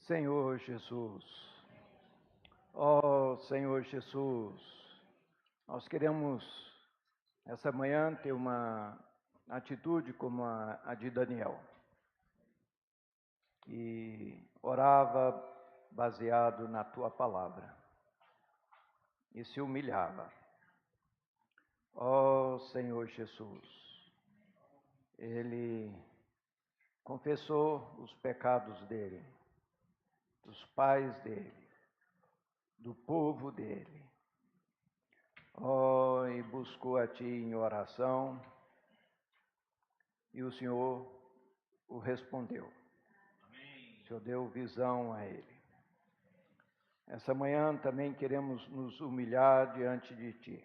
Senhor Jesus, ó Senhor Jesus, nós queremos essa manhã ter uma atitude como a de Daniel, que orava baseado na tua palavra e se humilhava. Ó Senhor Jesus, ele confessou os pecados dele, dos pais dele, do povo dele. Oh, e buscou a ti em oração, e o Senhor o respondeu. Amém. O Senhor deu visão a ele. Essa manhã também queremos nos humilhar diante de ti.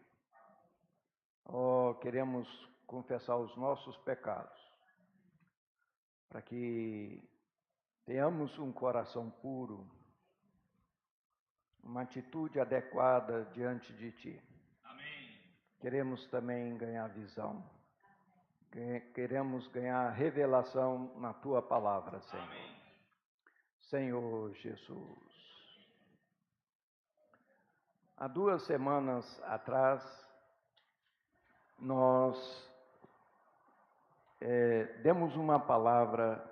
Oh, queremos confessar os nossos pecados, para que tenhamos um coração puro, uma atitude adequada diante de ti. Amém. Queremos também ganhar visão. Queremos ganhar revelação na tua palavra, Senhor. Amém. Senhor Jesus. Há 2 semanas atrás, nós demos uma palavra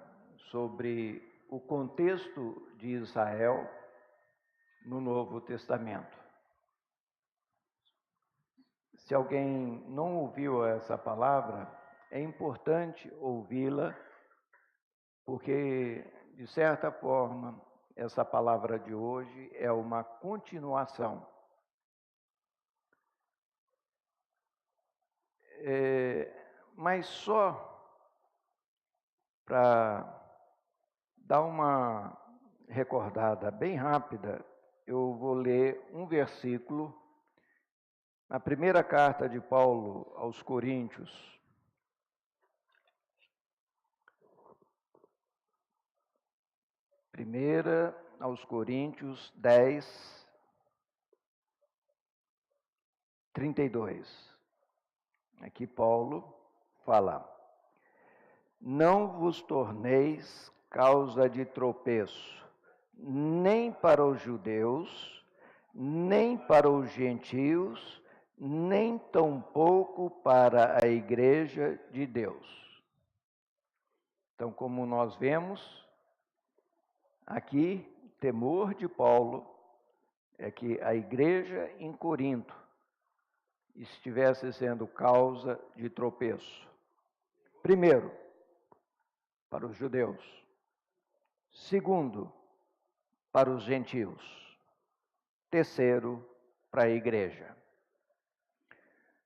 sobre o contexto de Israel no Novo Testamento. Se alguém não ouviu essa palavra, é importante ouvi-la, porque, de certa forma, essa palavra de hoje é uma continuação. Mas só para dar uma recordada bem rápida, eu vou ler um versículo na primeira carta de Paulo aos Coríntios. Primeira aos Coríntios 10, 32. Aqui Paulo fala: não vos torneis causa de tropeço, nem para os judeus, nem para os gentios, nem tampouco para a igreja de Deus. Então, como nós vemos, aqui, o temor de Paulo é que a igreja em Corinto estivesse sendo causa de tropeço. Primeiro, para os judeus. Segundo, para os gentios. Terceiro, para a igreja.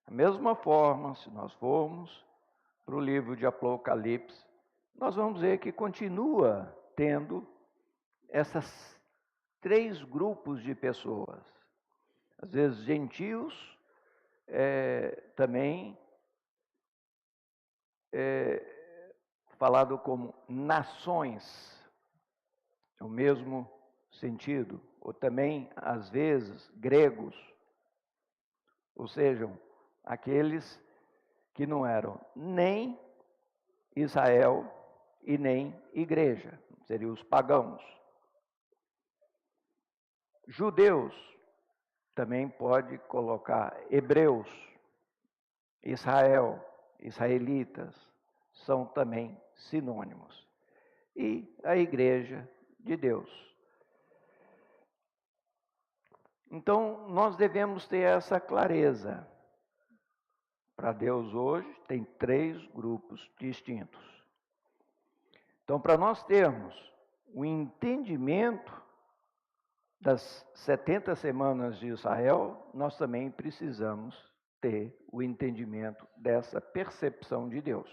Da mesma forma, se nós formos para o livro de Apocalipse, nós vamos ver que continua tendo essas 3 grupos de pessoas. Às vezes, gentios, também falado como nações, é o mesmo sentido, ou também, às vezes, gregos, ou seja, aqueles que não eram nem Israel e nem igreja, seriam os pagãos. Judeus, também pode colocar hebreus, Israel, israelitas, são também sinônimos. E a igreja de Deus. Então, nós devemos ter essa clareza. Para Deus hoje, tem 3 grupos distintos. Então, para nós termos o entendimento das 70 semanas de Israel, nós também precisamos ter o entendimento dessa percepção de Deus.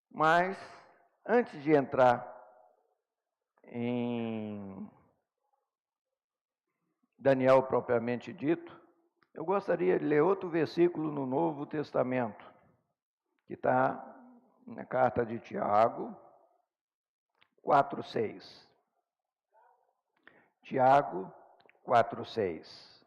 Mas, antes de entrar em Daniel propriamente dito, eu gostaria de ler outro versículo no Novo Testamento, que está na carta de Tiago, 4:6. Tiago 4:6.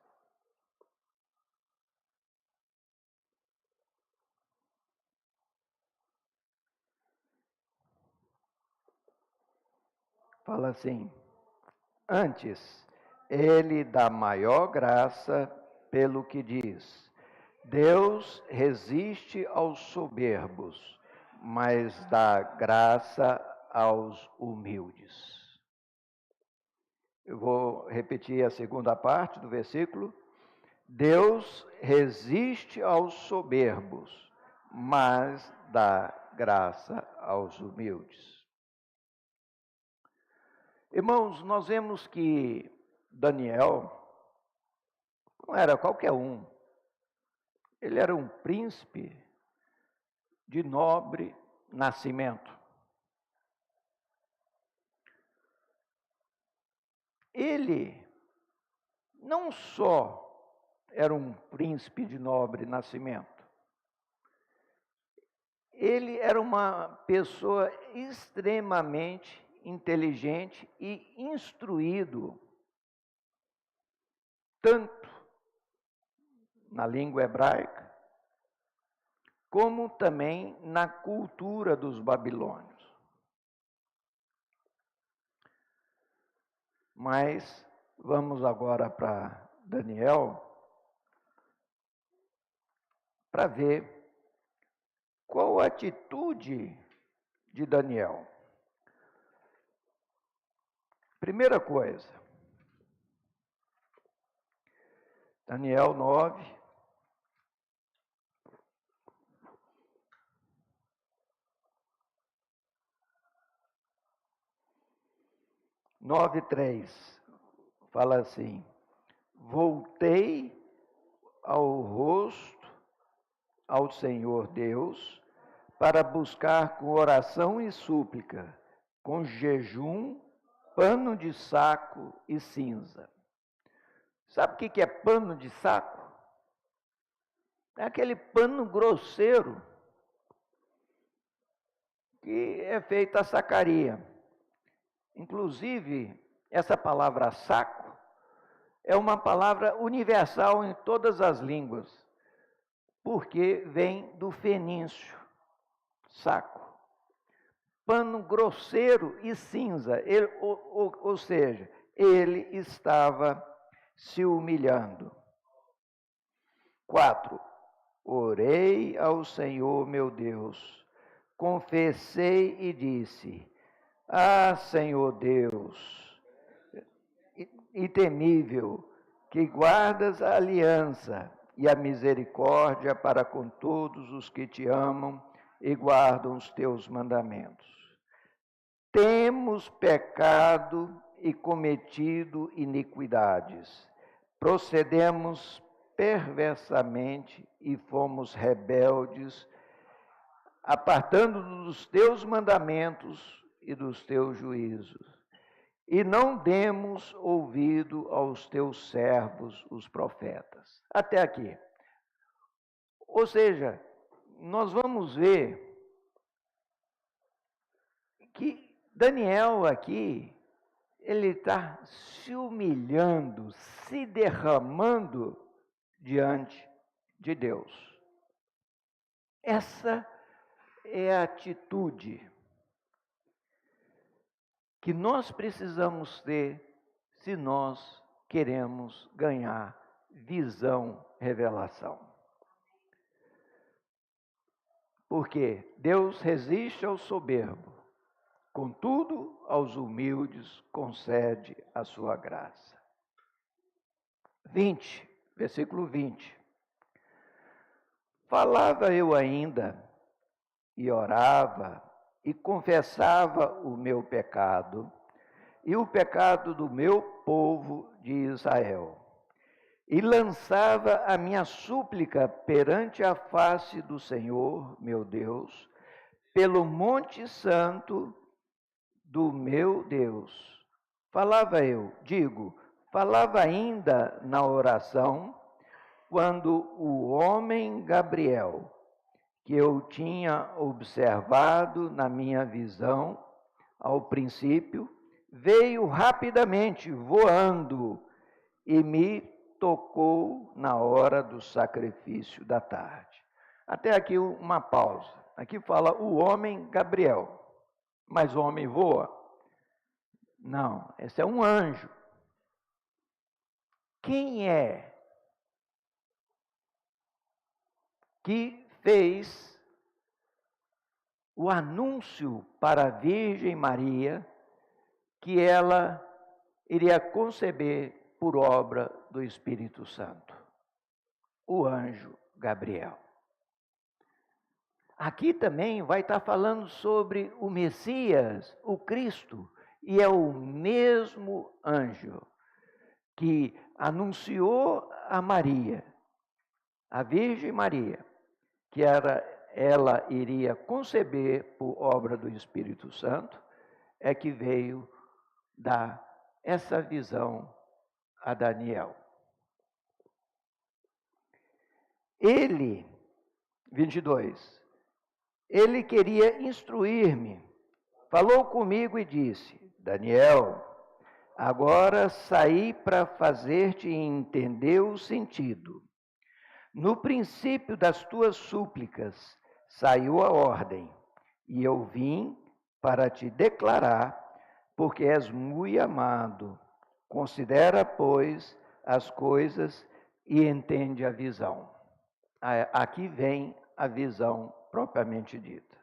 Fala assim: antes, ele dá maior graça pelo que diz: Deus resiste aos soberbos, mas dá graça aos humildes. Eu vou repetir a segunda parte do versículo. Deus resiste aos soberbos, mas dá graça aos humildes. Irmãos, nós vemos que Daniel não era qualquer um. Ele era um príncipe de nobre nascimento. Ele não só era um príncipe de nobre nascimento, ele era uma pessoa extremamente inteligente e instruído, tanto na língua hebraica, como também na cultura dos babilônios. Mas vamos agora para Daniel, para ver qual a atitude de Daniel. Primeira coisa, Daniel 9, nove 3, fala assim: voltei ao rosto ao Senhor Deus para buscar com oração e súplica, com jejum, pano de saco e cinza. Sabe o que é pano de saco? É aquele pano grosseiro que é feito a sacaria. Inclusive, essa palavra saco é uma palavra universal em todas as línguas, porque vem do fenício, saco. Pano grosseiro e cinza, ou seja, ele estava se humilhando. 4. Orei ao Senhor meu Deus, confessei e disse: ah, Senhor Deus, e temível, que guardas a aliança e a misericórdia para com todos os que te amam e guardam os teus mandamentos. Temos pecado e cometido iniquidades, procedemos perversamente e fomos rebeldes, apartando-nos dos teus mandamentos e dos teus juízos, e não demos ouvido aos teus servos, os profetas. Até aqui. Ou seja, nós vamos ver que Daniel aqui, ele está se humilhando, se derramando diante de Deus. Essa é a atitude que nós precisamos ter se nós queremos ganhar visão, revelação. Porque Deus resiste ao soberbo, contudo, aos humildes concede a sua graça. 20, versículo 20. Falava eu ainda, e orava, e confessava o meu pecado, e o pecado do meu povo de Israel. E lançava a minha súplica perante a face do Senhor, meu Deus, pelo monte santo do meu Deus. Falava ainda na oração, quando o homem Gabriel, que eu tinha observado na minha visão ao princípio, veio rapidamente, voando, e me tocou na hora do sacrifício da tarde. Até aqui uma pausa. Aqui fala o homem Gabriel, mas o homem voa. Não, esse é um anjo. Quem é que fez o anúncio para a Virgem Maria que ela iria conceber por obra do Espírito Santo? O anjo Gabriel. Aqui também vai estar falando sobre o Messias, o Cristo, e é o mesmo anjo que anunciou a Maria, a Virgem Maria, que ela iria conceber por obra do Espírito Santo, é que veio dar essa visão a Daniel. Ele, 22, ele queria instruir-me, falou comigo e disse: Daniel, agora saí para fazer-te entender o sentido. No princípio das tuas súplicas saiu a ordem, e eu vim para te declarar, porque és muito amado. Considera, pois, as coisas e entende a visão. Aqui vem a visão propriamente dita.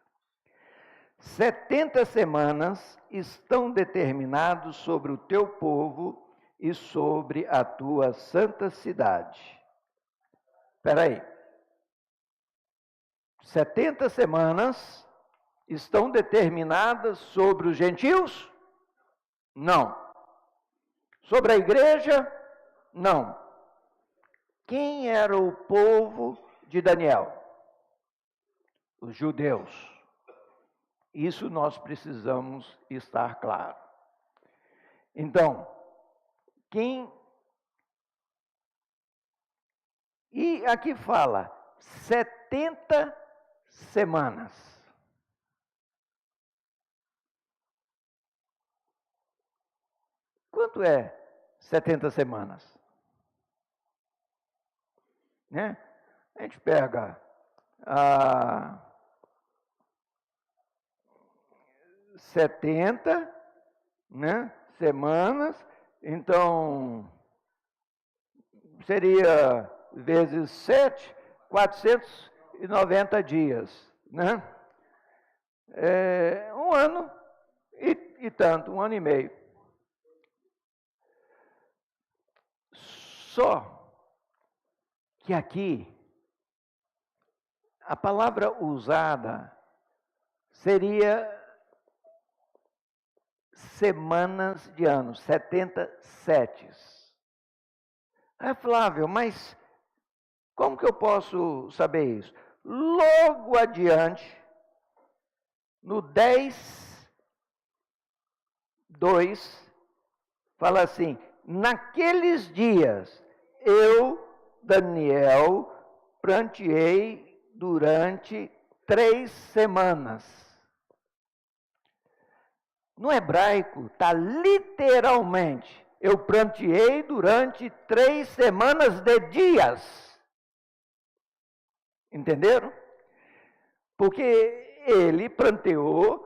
70 semanas estão determinados sobre o teu povo e sobre a tua santa cidade. Espera aí. 70 semanas estão determinadas sobre os gentios? Não. Sobre a igreja? Não. Quem era o povo de Daniel? Os judeus. Isso nós precisamos estar claro. Então, E aqui fala 70 semanas. Quanto é 70 semanas? Né? A gente pega 70, né, semanas, então seria vezes 7, 490 dias, né? Um ano e tanto, um ano e meio. Só que aqui, a palavra usada seria semanas de anos, 70 setes. Flávio, mas como que eu posso saber isso? Logo adiante, no 10:2, fala assim: naqueles dias, eu, Daniel, pranteei durante 3 semanas. No hebraico, está literalmente: eu pranteei durante 3 semanas de dias. Entenderam? Porque ele pranteou,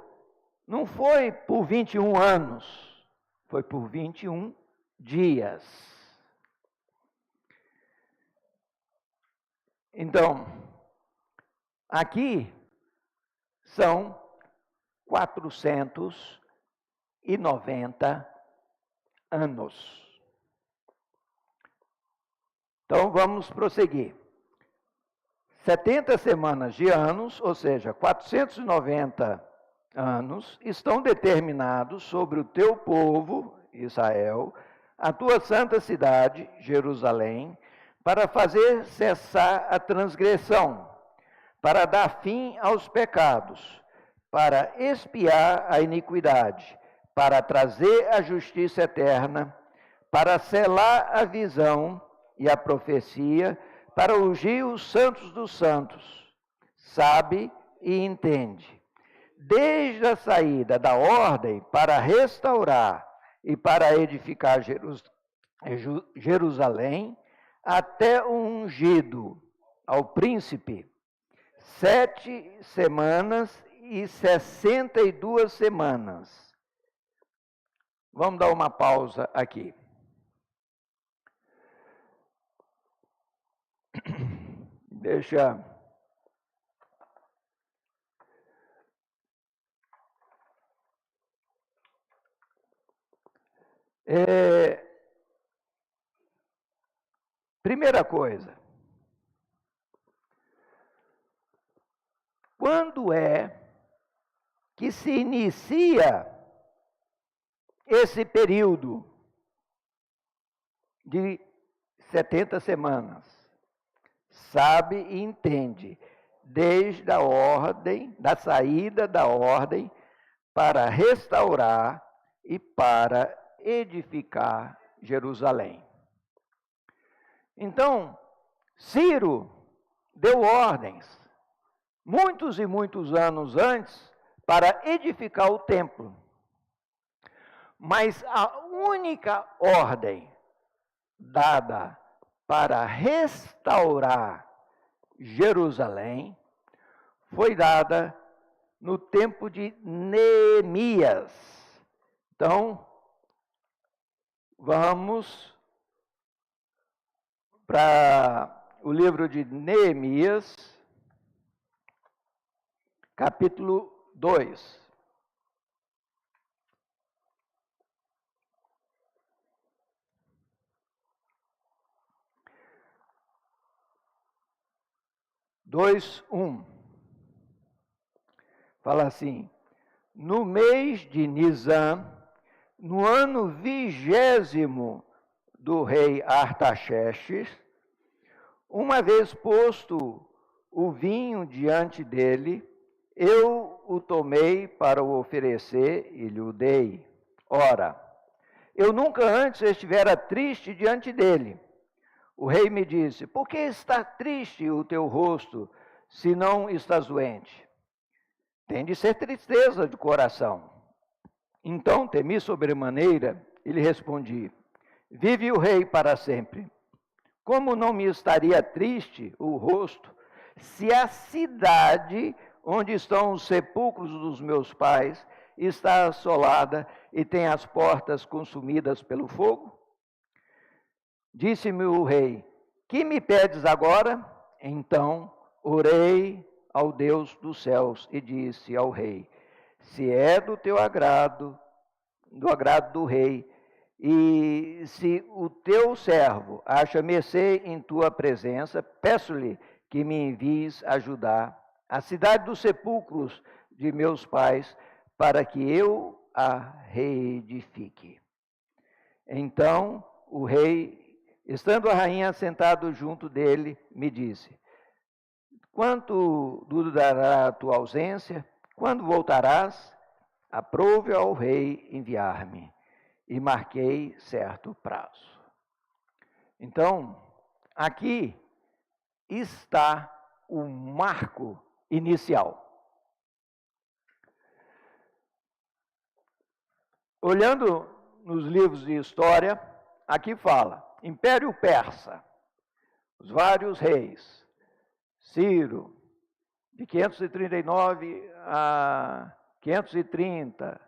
não foi por 21 anos, foi por 21 dias. Então, aqui são 490 anos. Então, vamos prosseguir. 70 semanas de anos, ou seja, 490 anos, estão determinados sobre o teu povo, Israel, a tua santa cidade, Jerusalém, para fazer cessar a transgressão, para dar fim aos pecados, para expiar a iniquidade, para trazer a justiça eterna, para selar a visão e a profecia, para ungir os santos dos santos. Sabe e entende. Desde a saída da ordem para restaurar e para edificar Jerusalém, até o ungido ao príncipe, 7 semanas e 62 semanas. Vamos dar uma pausa aqui. Deixa... Primeira coisa, quando é que se inicia esse período de 70 semanas? Sabe e entende, desde a ordem, da saída da ordem para restaurar e para edificar Jerusalém. Então, Ciro deu ordens, muitos e muitos anos antes, para edificar o templo. Mas a única ordem dada para restaurar Jerusalém foi dada no tempo de Neemias. Então, vamos para o livro de Neemias, capítulo 2. Fala assim: no mês de Nisan, no ano 20º do rei Artaxerxes, uma vez posto o vinho diante dele, eu o tomei para o oferecer e lhe o dei. Ora, eu nunca antes estivera triste diante dele. O rei me disse: por que está triste o teu rosto, se não estás doente? Tem de ser tristeza de coração. Então temi sobremaneira e lhe respondi: vive o rei para sempre. Como não me estaria triste o rosto, se a cidade onde estão os sepulcros dos meus pais está assolada e tem as portas consumidas pelo fogo? Disse-me o rei: que me pedes agora? Então orei ao Deus dos céus e disse ao rei: se é do teu agrado, do agrado do rei, e se o teu servo acha mercê em tua presença, peço-lhe que me envies ajudar a cidade dos sepulcros de meus pais, para que eu a reedifique. Então o rei, estando a rainha sentado junto dele, me disse: quanto durará a tua ausência? Quando voltarás? Aprove ao rei enviar-me. E marquei certo prazo. Então, aqui está o marco inicial. Olhando nos livros de história, aqui fala: Império Persa, os vários reis, Ciro, de 539 a 530,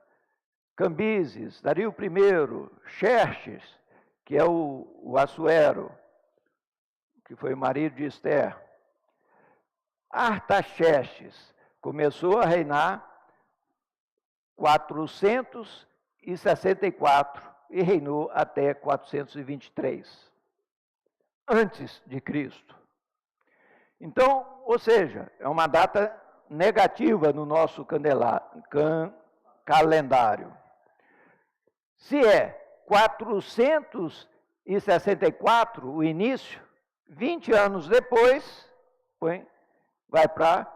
Cambises, Dario I, Xerxes, que é o Assuero, que foi marido de Esther. Artaxerxes começou a reinar 464 e reinou até 423 antes de Cristo. Então, ou seja, é uma data negativa no nosso calendário. Se é 464 o início, 20 anos depois, vai para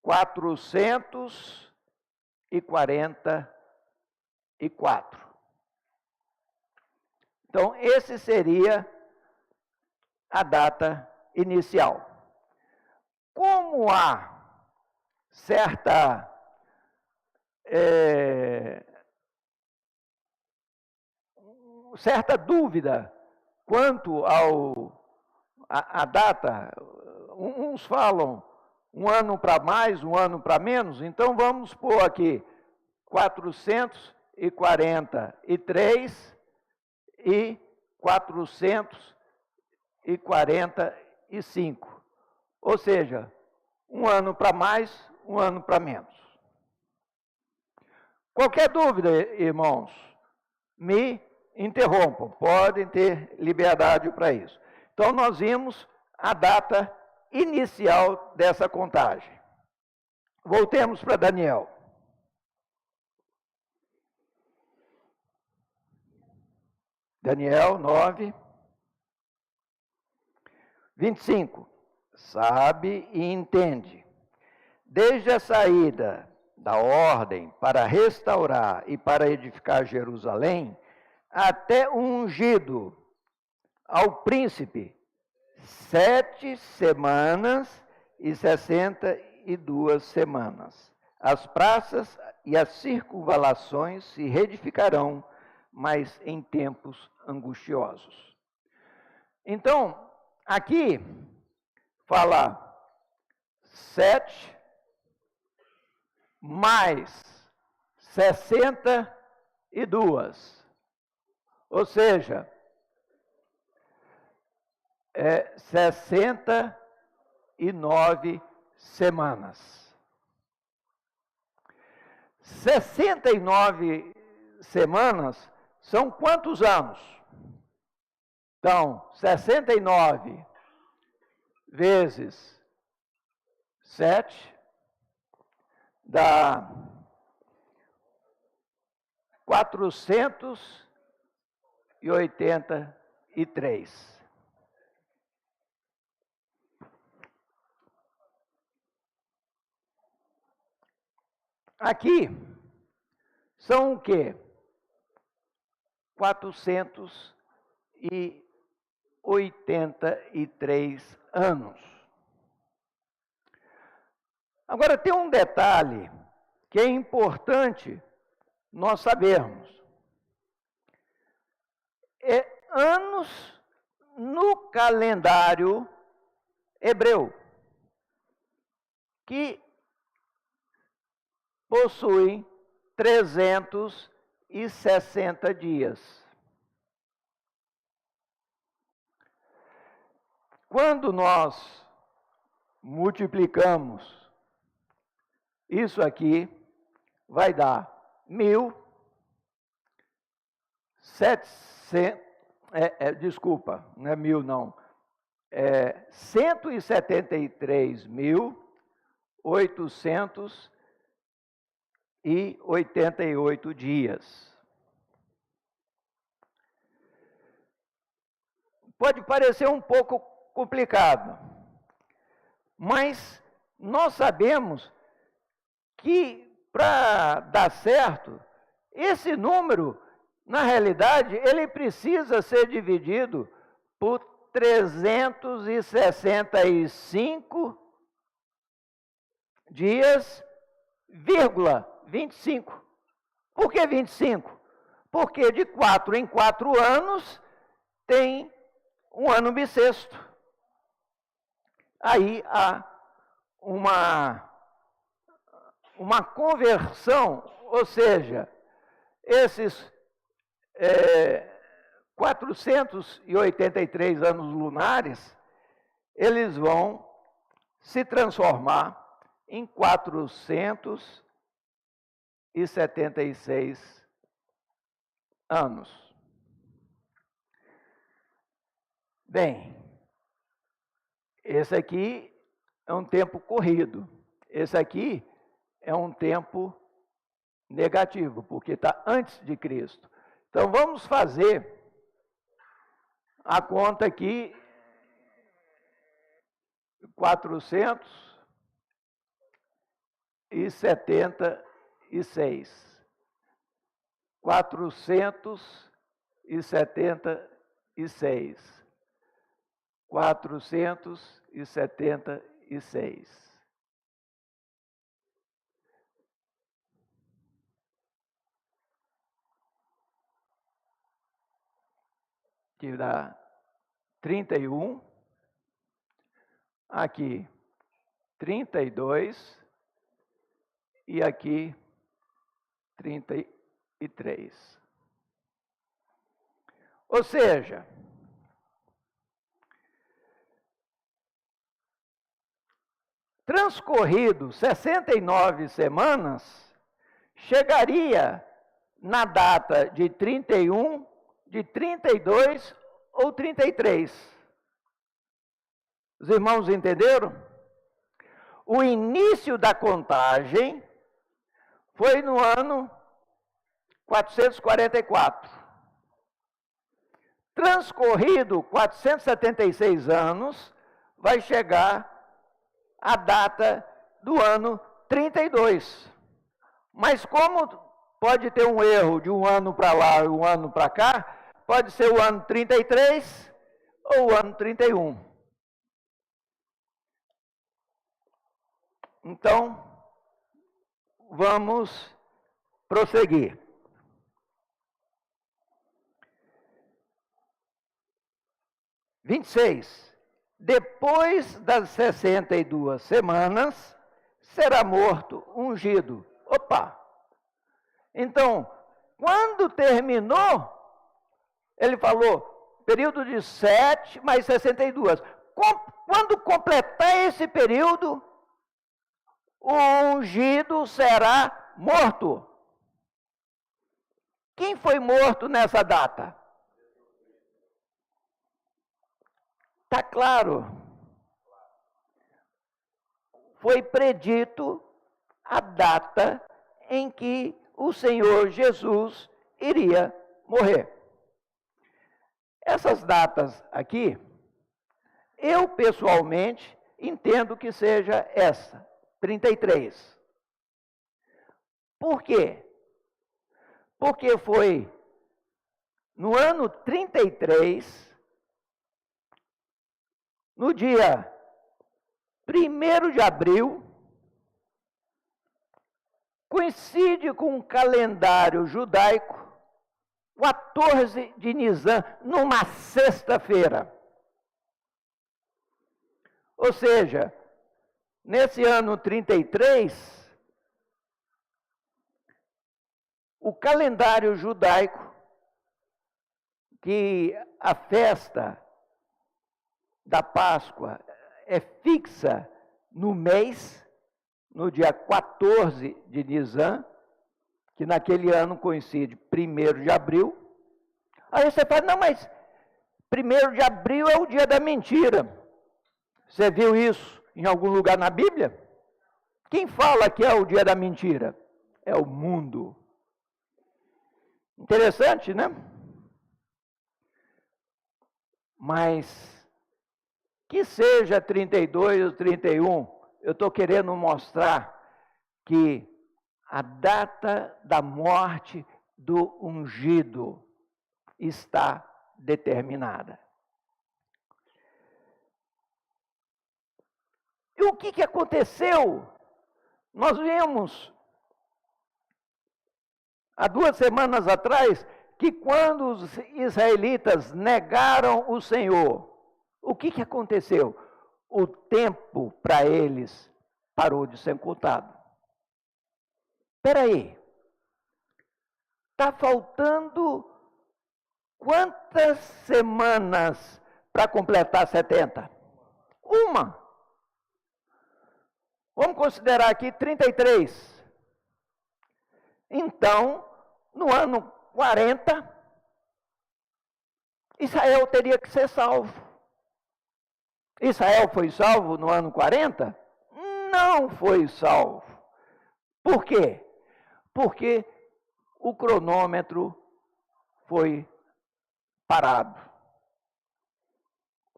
444. Então, esse seria a data inicial. Como há certa dúvida quanto à data, uns falam um ano para mais, um ano para menos, então vamos pôr aqui 444. 443 e 445. Ou seja, um ano para mais, um ano para menos. Qualquer dúvida, irmãos, me interrompam, podem ter liberdade para isso. Então, nós vimos a data inicial dessa contagem. Voltemos para Daniel. Daniel 9, 25. Sabe e entende. Desde a saída da ordem para restaurar e para edificar Jerusalém, até o ungido ao príncipe, 7 semanas e 62 semanas. As praças e as circunvalações se reedificarão, mas em tempos angustiosos. Então, aqui fala 7 mais 62. Ou seja, 69 semanas. 69 semanas são quantos anos? Então, 69 vezes 7 dá 483. Aqui são o quê? 483 anos. Agora, tem um detalhe que é importante nós sabermos. É anos no calendário hebreu, que possuem 360 dias. Quando nós multiplicamos isso aqui, vai dar 1.700, desculpa, não é 1.000 não, 173.888 dias. Pode parecer um pouco complicado, mas nós sabemos que para dar certo, esse número, na realidade, ele precisa ser dividido por 365 dias, 25. Por que 25? Porque de 4 em 4 anos tem um ano bissexto. Aí há uma conversão, ou seja, esses 483 anos lunares, eles vão se transformar em 476 anos. Bem, esse aqui é um tempo corrido. Esse aqui é um tempo negativo, porque está antes de Cristo. Então, vamos fazer a conta aqui, 476. 476. 476. Que dá 31. Aqui 32. E aqui 33. Ou seja, transcorrido 69 semanas, chegaria na data de 31, de 32 ou 33. Os irmãos entenderam? O início da contagem foi no ano 444. Transcorrido 476 anos, vai chegar a data do ano 32. Mas como pode ter um erro de um ano para lá e um ano para cá, pode ser o ano 33 ou o ano 31. Então, vamos prosseguir. Depois das 62 semanas, será morto, ungido. Opa! Então, quando terminou, ele falou, período de 7 mais 62. Quando completar esse período, o ungido será morto. Quem foi morto nessa data? Está claro. Foi predito a data em que o Senhor Jesus iria morrer. Essas datas aqui, eu pessoalmente entendo que seja essa, 33. Por quê? Porque foi no ano 33, no dia 1º de abril, coincide com o calendário judaico, 14 de Nisan, numa sexta-feira. Ou seja, nesse ano 33, o calendário judaico, que a festa da Páscoa é fixa no mês, no dia 14 de Nisan, que naquele ano coincide 1º de abril. Aí você fala, não, mas 1º de abril é o dia da mentira. Você viu isso em algum lugar na Bíblia? Quem fala que é o dia da mentira? É o mundo. Interessante, né? Mas que seja 32 ou 31, eu estou querendo mostrar que a data da morte do ungido está determinada. E o que aconteceu? Nós vimos há 2 semanas atrás que quando os israelitas negaram o Senhor, o que aconteceu? O tempo para eles parou de ser contado. Espera aí. Está faltando quantas semanas para completar 70? Uma. Vamos considerar aqui 33. Então, no ano 40, Israel teria que ser salvo. Israel foi salvo no ano 40? Não foi salvo. Por quê? Porque o cronômetro foi parado.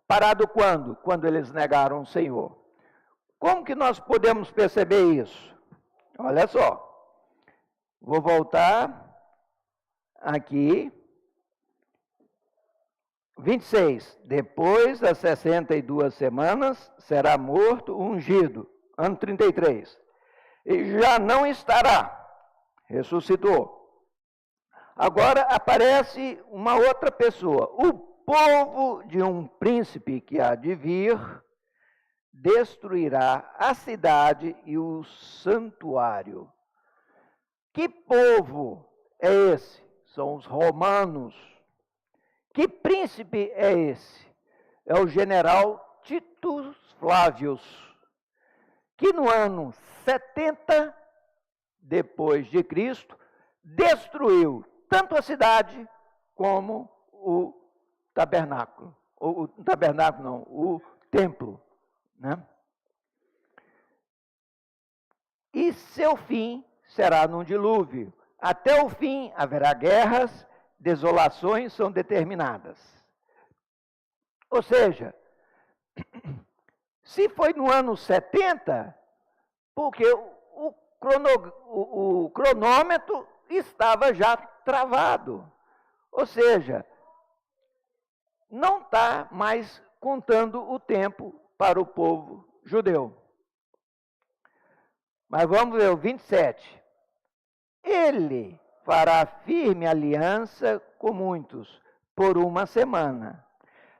Parado quando? Quando eles negaram o Senhor. Como que nós podemos perceber isso? Olha só. Vou voltar aqui. 26. Depois das 62 semanas, será morto, ungido. Ano 33. E já não estará. Ressuscitou. Agora aparece uma outra pessoa. O povo de um príncipe que há de vir destruirá a cidade e o santuário. Que povo é esse? São os romanos. Que príncipe é esse? É o general Titus Flávios, que no ano 70 depois de Cristo destruiu tanto a cidade como o tabernáculo. O tabernáculo não, o templo, né? E seu fim será num dilúvio. Até o fim haverá guerras, desolações são determinadas. Ou seja, se foi no ano 70, porque o cronômetro estava já travado. Ou seja, não está mais contando o tempo para o povo judeu. Mas vamos ver o 27. Ele fará firme aliança com muitos por uma semana.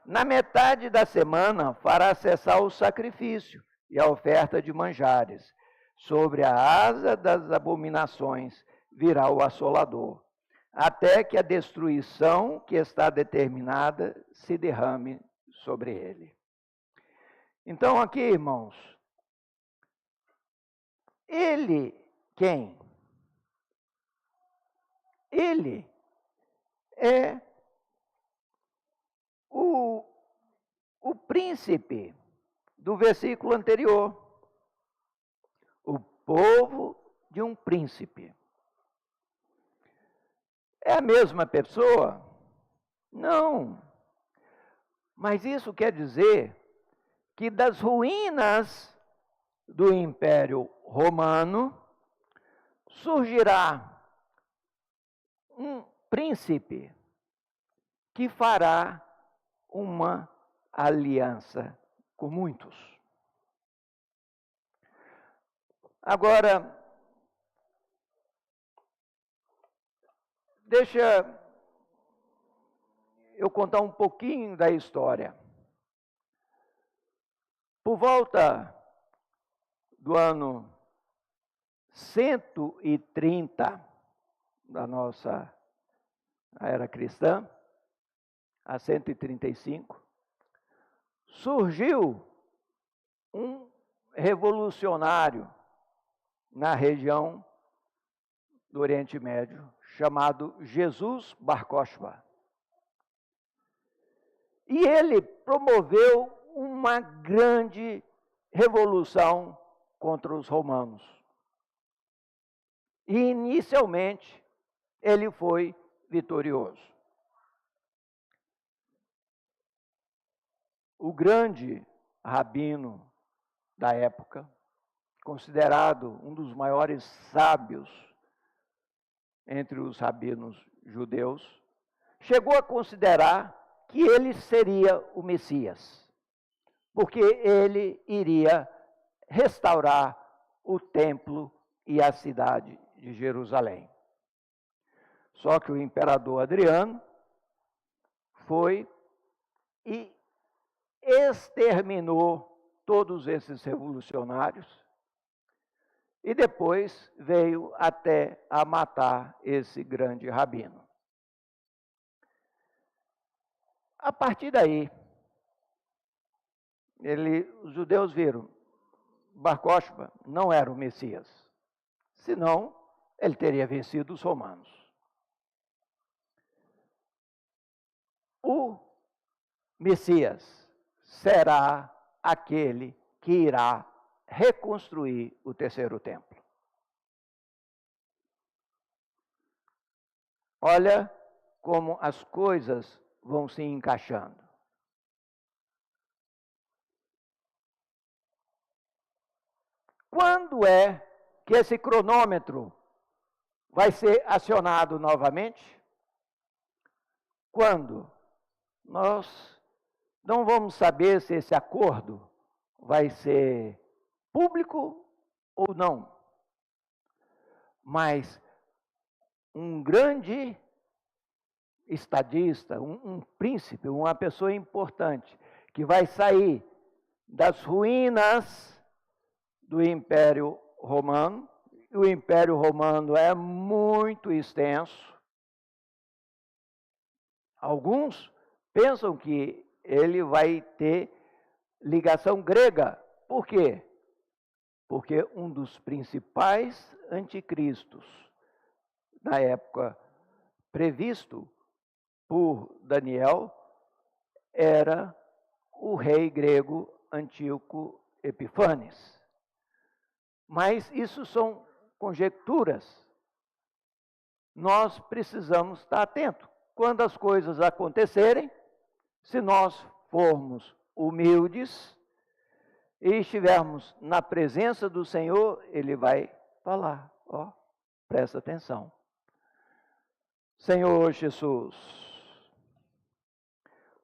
Na metade da semana fará cessar o sacrifício e a oferta de manjares. Sobre a asa das abominações virá o assolador, até que a destruição que está determinada se derrame sobre ele. Então aqui, irmãos, ele quem? Ele é o príncipe do versículo anterior. O povo de um príncipe. É a mesma pessoa? Não. Mas isso quer dizer que das ruínas do Império Romano surgirá um príncipe que fará uma aliança com muitos. Agora, deixa eu contar um pouquinho da história. Por volta do ano 130 da nossa era cristã, a 135, surgiu um revolucionário na região do Oriente Médio, chamado Jesus Bar Kokhba. E ele promoveu uma grande revolução contra os romanos. E inicialmente ele foi vitorioso. O grande rabino da época, considerado um dos maiores sábios entre os rabinos judeus, chegou a considerar que ele seria o Messias, porque ele iria restaurar o templo e a cidade de Jerusalém. Só que o imperador Adriano foi e exterminou todos esses revolucionários e depois veio até a matar esse grande rabino. A partir daí, os judeus viram, Bar Kokhba não era o Messias, senão ele teria vencido os romanos. O Messias será aquele que irá reconstruir o terceiro templo. Olha como as coisas vão se encaixando. Quando é que esse cronômetro vai ser acionado novamente? Quando? Nós não vamos saber se esse acordo vai ser público ou não. Mas um grande estadista, um príncipe, uma pessoa importante, que vai sair das ruínas do Império Romano o Império Romano é muito extenso. Alguns pensam que ele vai ter ligação grega. Por quê? Porque um dos principais anticristos na época previsto por Daniel era o rei grego Antíoco Epifanes. Mas isso são conjecturas. Nós precisamos estar atentos. Quando as coisas acontecerem, se nós formos humildes e estivermos na presença do Senhor, Ele vai falar. Ó, presta atenção. Senhor Jesus.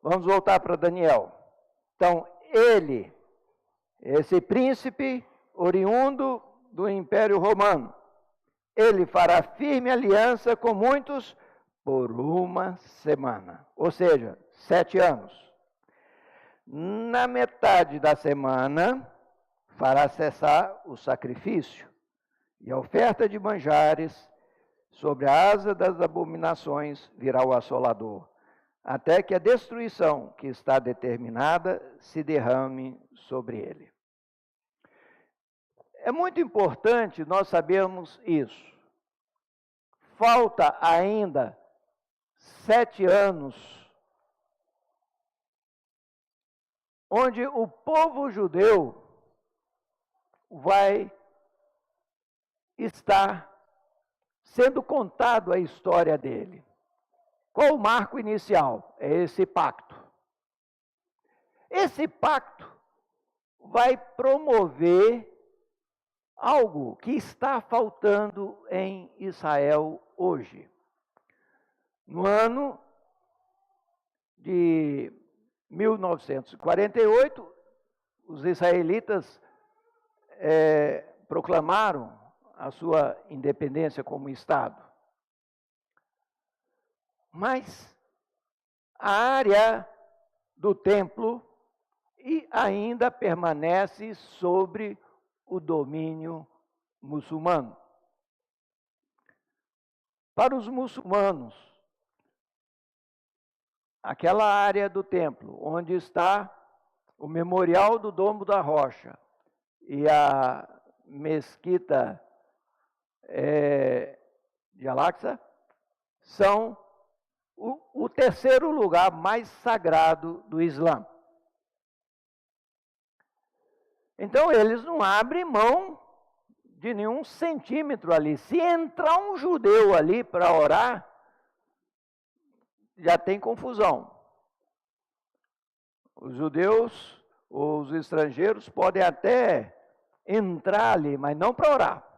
Vamos voltar para Daniel. Então, ele, esse príncipe oriundo do Império Romano, ele fará firme aliança com muitos por uma semana, ou seja, 7 anos. Na metade da semana, fará cessar o sacrifício e a oferta de manjares. Sobre a asa das abominações virá o assolador, até que a destruição que está determinada se derrame sobre ele. É muito importante nós sabermos isso. Falta ainda 7 anos, onde o povo judeu vai estar sendo contado a história dele. Qual o marco inicial? É esse pacto. Esse pacto vai promover algo que está faltando em Israel hoje. No ano de 1948, os israelitas proclamaram a sua independência como Estado. Mas a área do templo ainda permanece sobre o domínio muçulmano. Para os muçulmanos, aquela área do templo onde está o memorial do Domo da Rocha e a mesquita de Al-Aqsa são o terceiro lugar mais sagrado do Islã. Então eles não abrem mão de nenhum centímetro ali. Se entrar um judeu ali para orar, já tem confusão. Os judeus ou os estrangeiros podem até entrar ali, mas não para orar.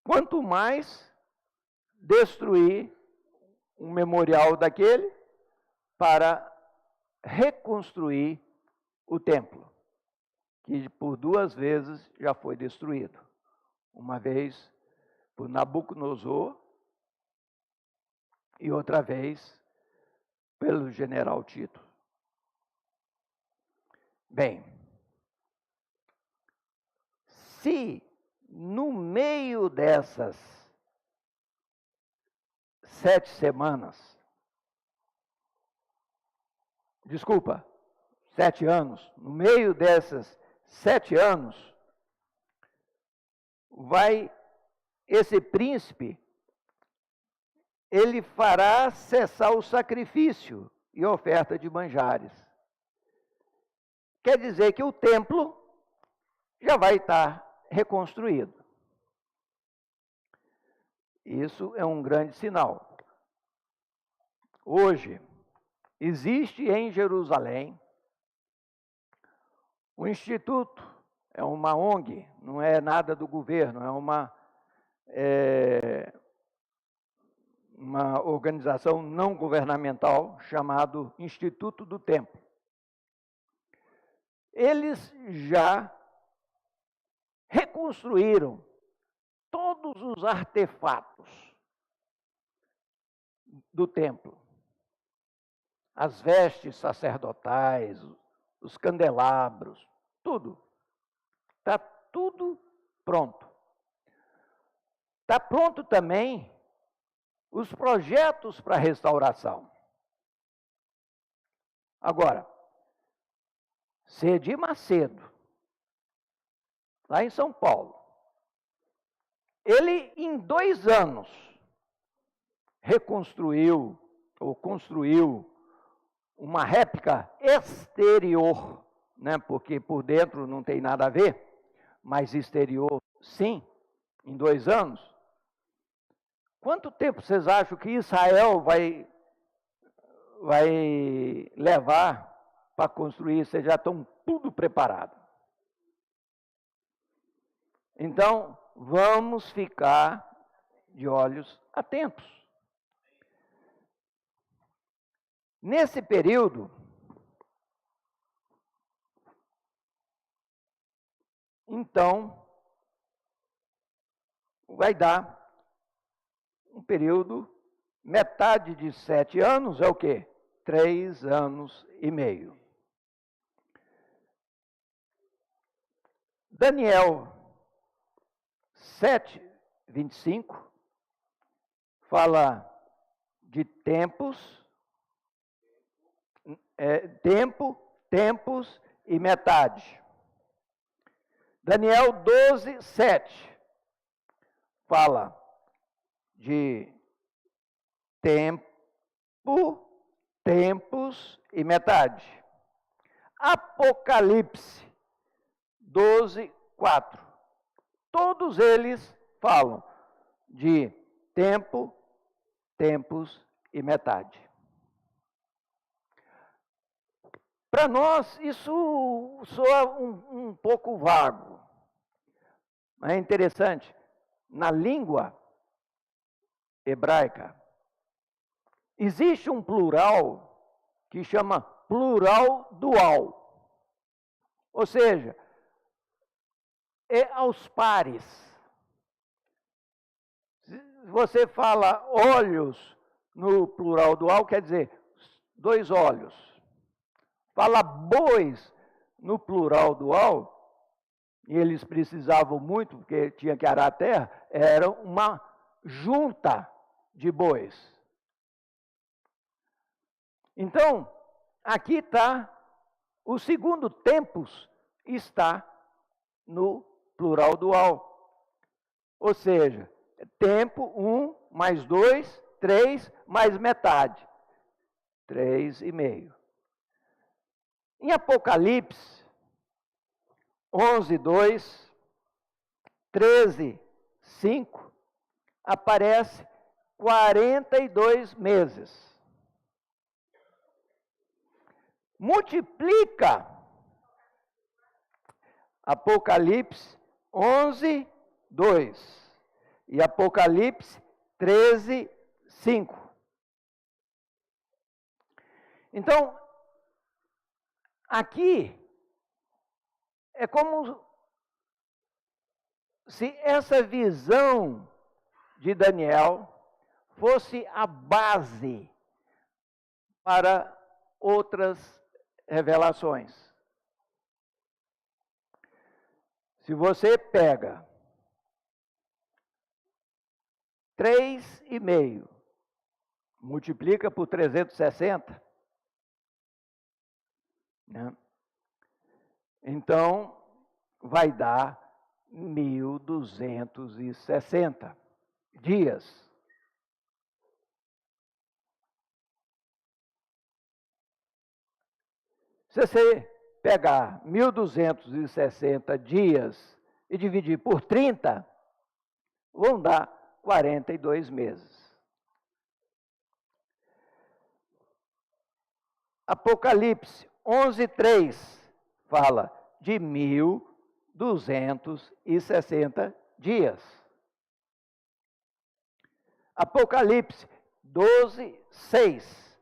Quanto mais destruir um memorial daquele para reconstruir o templo, que por 2 vezes já foi destruído. Uma vez por Nabucodonosor e outra vez pelo general Tito. Bem, se no meio dessas 7 anos, no meio dessas 7 anos, esse príncipe, ele fará cessar o sacrifício e oferta de manjares. Quer dizer que o templo já vai estar reconstruído. Isso é um grande sinal. Hoje, existe em Jerusalém um instituto, é uma ONG, não é nada do governo, é uma organização não governamental chamado Instituto do Templo. Eles já reconstruíram todos os artefatos do templo. As vestes sacerdotais, os candelabros, tudo. Está tudo pronto. Está pronto também os projetos para restauração. Agora, Cedir Macedo, lá em São Paulo, ele em 2 anos reconstruiu ou construiu uma réplica exterior, né? Porque por dentro não tem nada a ver, mas exterior sim, em 2 anos. Quanto tempo vocês acham que Israel vai levar para construir? Vocês já estão tudo preparado. Então, vamos ficar de olhos atentos. Nesse período, então, vai dar um período, metade de 7 anos é o quê? 3 anos e meio. Daniel 7:25 fala de tempos, tempos e metade. Daniel 12:7 fala de tempos e metade. Apocalipse 12:4. Todos eles falam de tempos e metade. Para nós, isso soa um pouco vago. Mas é interessante. Na língua hebraica, existe um plural que chama plural dual. Ou seja, é aos pares. Se você fala olhos no plural dual, quer dizer 2 olhos. Fala bois no plural dual, e eles precisavam muito, porque tinha que arar a terra, era uma junta de bois. Então, aqui está, o segundo tempos está no plural dual. Ou seja, tempo 1 mais 2, 3 mais metade. 3,5. Em Apocalipse 11:2, 13:5, aparece 42 meses. Multiplica Apocalipse 11:2 e Apocalipse 13:5. Então, aqui é como se essa visão de Daniel fosse a base para outras revelações. Se você pega 3,5, multiplica por 360, né? Então, vai dar 1.260 dias. Se você pegar 1.260 dias e dividir por 30, vão dar 42 meses. Apocalipse 11:3 fala de 1.260 dias. Apocalipse 12:6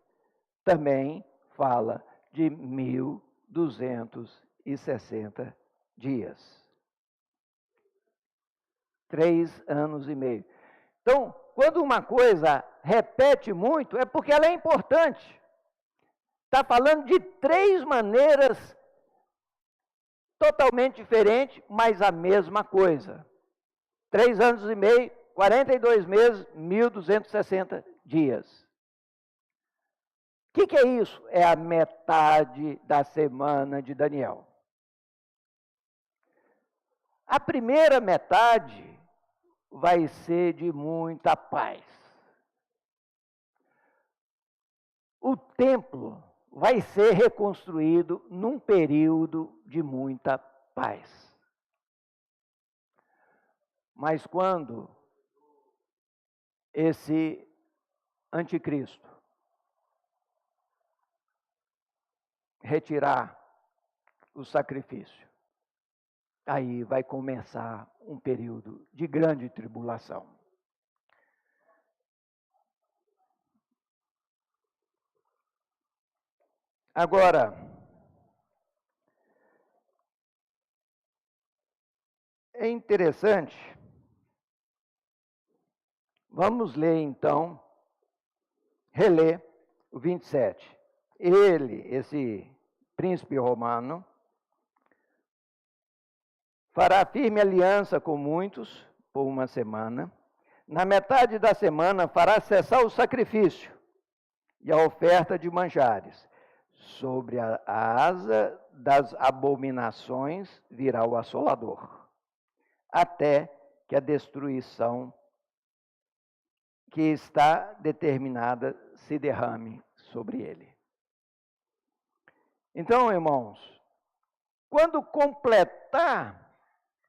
também fala de 1.260 dias. 3 anos e meio. Então, quando uma coisa repete muito, é porque ela é importante. Está falando de 3 maneiras totalmente diferente, mas a mesma coisa. 3 anos e meio, 42 meses, 1.260 dias. O que é isso? É a metade da semana de Daniel. A primeira metade vai ser de muita paz. O templo vai ser reconstruído num período de muita paz. Mas quando esse anticristo retirar o sacrifício, aí vai começar um período de grande tribulação. Agora, é interessante, vamos ler então, reler o 27. Ele, esse príncipe romano, fará firme aliança com muitos por uma semana. Na metade da semana fará cessar o sacrifício e a oferta de manjares. Sobre a asa das abominações virá o assolador, até que a destruição que está determinada se derrame sobre ele. Então, irmãos, quando completar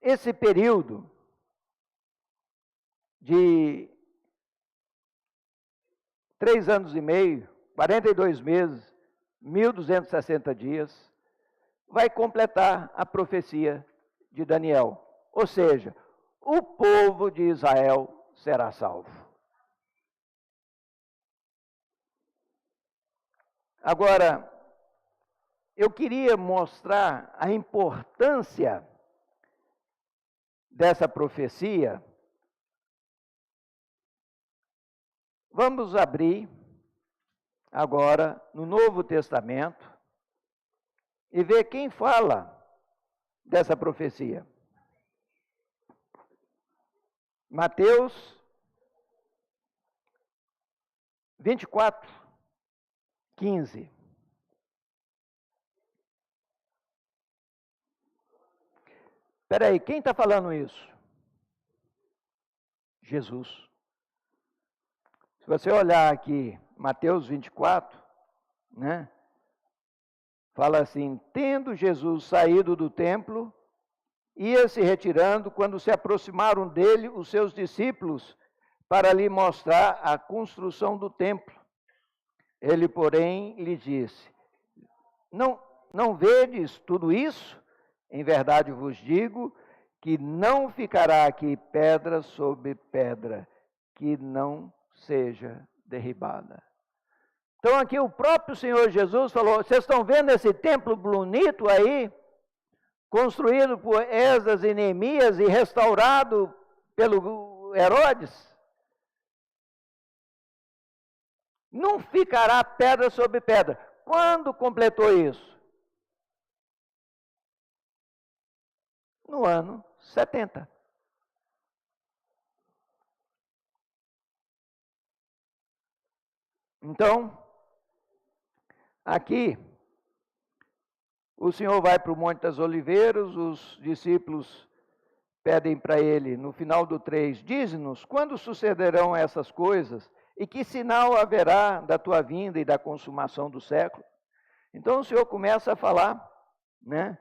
esse período de 3 anos e meio, 42 meses, 1.260 dias, vai completar a profecia de Daniel. Ou seja, o povo de Israel será salvo. Agora, eu queria mostrar a importância dessa profecia. Vamos abrir agora no Novo Testamento e ver quem fala dessa profecia. Mateus 24, 15. Espera aí, quem está falando isso? Jesus. Se você olhar aqui, Mateus 24, né? Fala assim: tendo Jesus saído do templo, ia se retirando, quando se aproximaram dele os seus discípulos para lhe mostrar a construção do templo. Ele, porém, lhe disse: não vedes tudo isso? Em verdade vos digo que não ficará aqui pedra sobre pedra que não seja derribada. Então aqui o próprio Senhor Jesus falou: vocês estão vendo esse templo bonito aí, construído por Esdras e Neemias e restaurado pelo Herodes? Não ficará pedra sobre pedra. Quando completou isso? No ano 70. Então, aqui, o Senhor vai para o Monte das Oliveiras, os discípulos pedem para ele, no final do 3, dize-nos, quando sucederão essas coisas e que sinal haverá da tua vinda e da consumação do século? Então o Senhor começa a falar, né?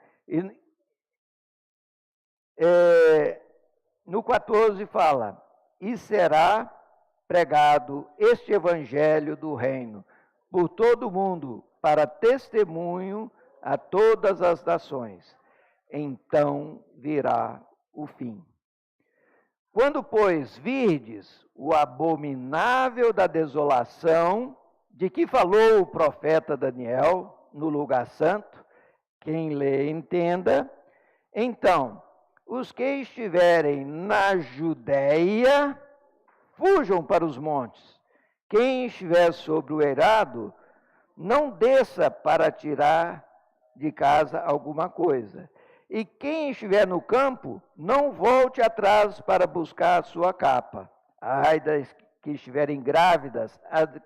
No 14 fala: e será pregado este evangelho do reino por todo o mundo, para testemunho a todas as nações. Então virá o fim. Quando, pois, virdes o abominável da desolação, de que falou o profeta Daniel no lugar santo, quem lê entenda, então os que estiverem na Judéia, fujam para os montes. Quem estiver sobre o eirado, não desça para tirar de casa alguma coisa. E quem estiver no campo, não volte atrás para buscar a sua capa. Ai das que estiverem grávidas,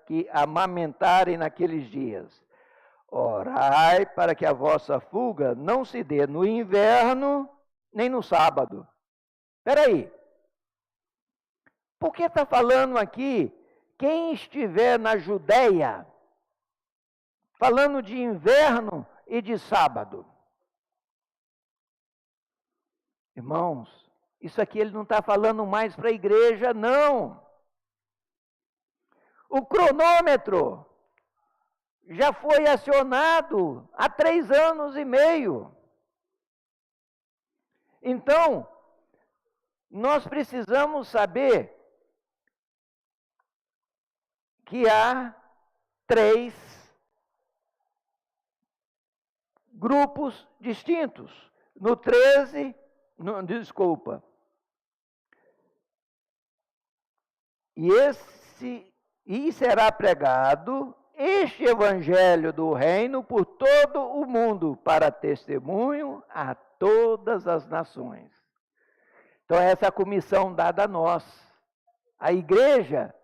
que amamentarem naqueles dias. Orai para que a vossa fuga não se dê no inverno, nem no sábado. Espera aí. Por que está falando aqui quem estiver na Judéia? Falando de inverno e de sábado. Irmãos, isso aqui ele não está falando mais para a igreja, não. O cronômetro já foi acionado há 3 anos e meio. Então, nós precisamos saber que há 3 grupos distintos. No 13, desculpa. E será pregado este evangelho do reino por todo o mundo, para testemunho a todas as nações. Então, essa é a comissão dada a nós. A igreja,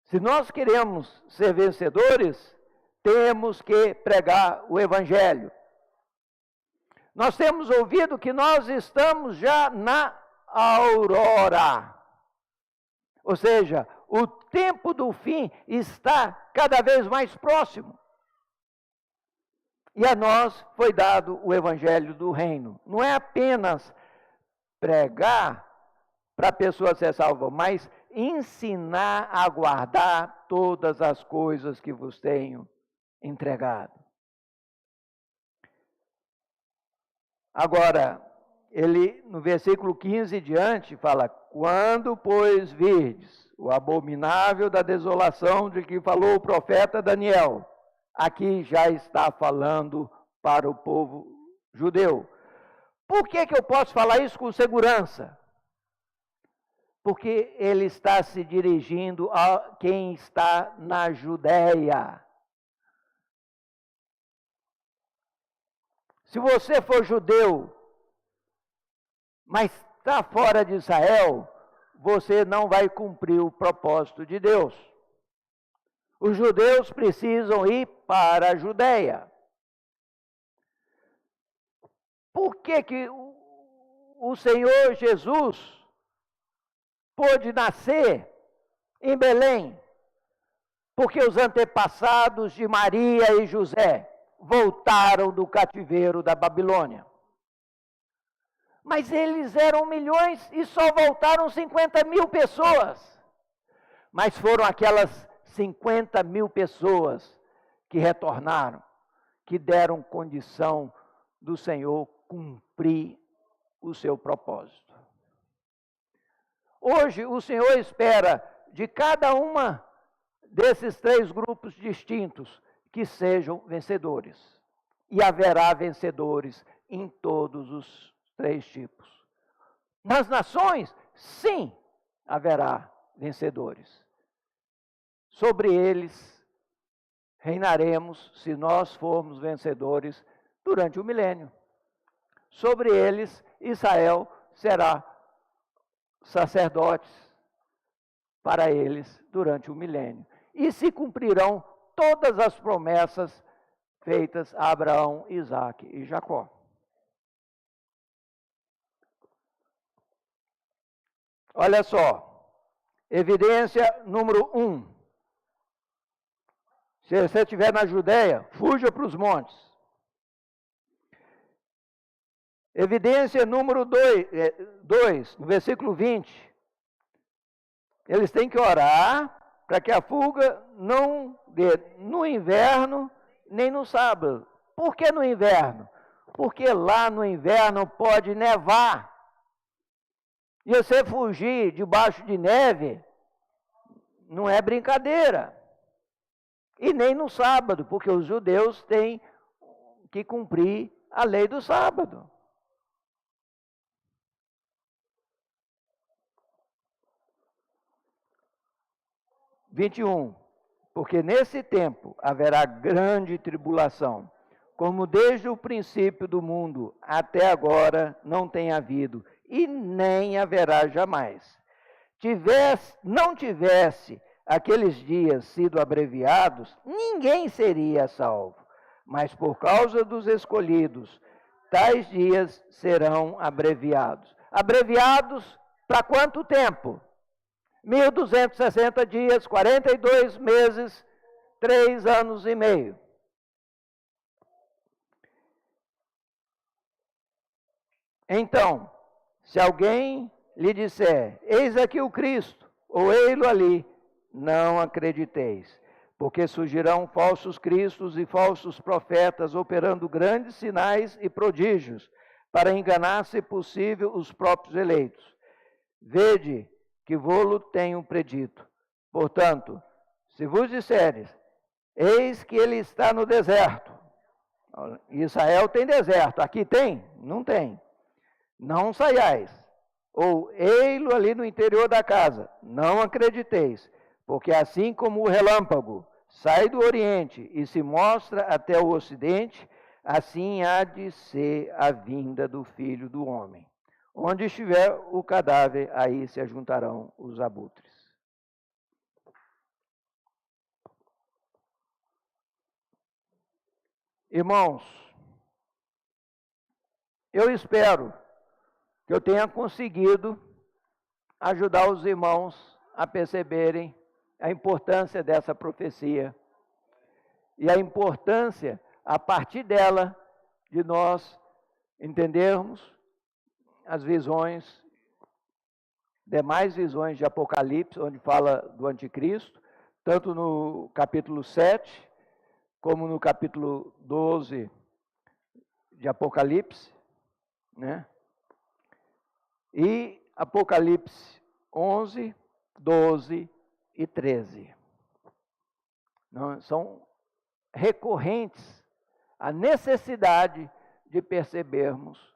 se nós queremos ser vencedores, temos que pregar o evangelho. Nós temos ouvido que nós estamos já na aurora. Ou seja, o tempo do fim está cada vez mais próximo. E a nós foi dado o evangelho do reino. Não é apenas pregar para a pessoa ser salva, mas ensinar a guardar todas as coisas que vos tenho entregado. Agora, ele no versículo 15 diante fala: quando, pois, virdes o abominável da desolação de que falou o profeta Daniel, aqui já está falando para o povo judeu. Por que eu posso falar isso com segurança? Porque ele está se dirigindo a quem está na Judéia. Se você for judeu, mas está fora de Israel, você não vai cumprir o propósito de Deus. Os judeus precisam ir para a Judéia. Por que o Senhor Jesus pôde nascer em Belém? Porque os antepassados de Maria e José voltaram do cativeiro da Babilônia. Mas eles eram milhões e só voltaram 50.000 pessoas. Mas foram aquelas 50.000 pessoas que retornaram, que deram condição do Senhor cumprir o seu propósito. Hoje o Senhor espera de cada uma desses 3 grupos distintos que sejam vencedores. E haverá vencedores em todos os 3 tipos. Nas nações, sim, haverá vencedores. Sobre eles reinaremos, se nós formos vencedores, durante o milênio. Sobre eles, Israel será sacerdotes para eles durante o milênio. E se cumprirão todas as promessas feitas a Abraão, Isaque e Jacó. Olha só, evidência número 1. Se você estiver na Judéia, fuja para os montes. Evidência número 2, no versículo 20. Eles têm que orar para que a fuga não dê no inverno nem no sábado. Por que no inverno? Porque lá no inverno pode nevar. E você fugir debaixo de neve não é brincadeira. E nem no sábado, porque os judeus têm que cumprir a lei do sábado. Porque nesse tempo haverá grande tribulação, como desde o princípio do mundo até agora não tem havido, e nem haverá jamais. Não tivesse aqueles dias sido abreviados, ninguém seria salvo. Mas por causa dos escolhidos, tais dias serão abreviados. Abreviados para quanto tempo? 1.260 dias, 42 meses, 3 anos e meio. Então, se alguém lhe disser, eis aqui o Cristo, ou ei-lo ali, não acrediteis, porque surgirão falsos cristos e falsos profetas, operando grandes sinais e prodígios, para enganar, se possível, os próprios eleitos. Vede que vô-lo tenho predito. Portanto, se vos disseres, eis que ele está no deserto. Israel tem deserto, aqui tem? Não tem. Não saiais. Ou ei-lo ali no interior da casa, não acrediteis, porque assim como o relâmpago sai do oriente e se mostra até o ocidente, assim há de ser a vinda do Filho do Homem. Onde estiver o cadáver, aí se ajuntarão os abutres. Irmãos, eu espero que eu tenha conseguido ajudar os irmãos a perceberem a importância dessa profecia e a importância, a partir dela, de nós entendermos as visões, demais visões de Apocalipse, onde fala do anticristo, tanto no capítulo 7, como no capítulo 12 de Apocalipse, né? E Apocalipse 11, 12 e 13. Não, são recorrentes a necessidade de percebermos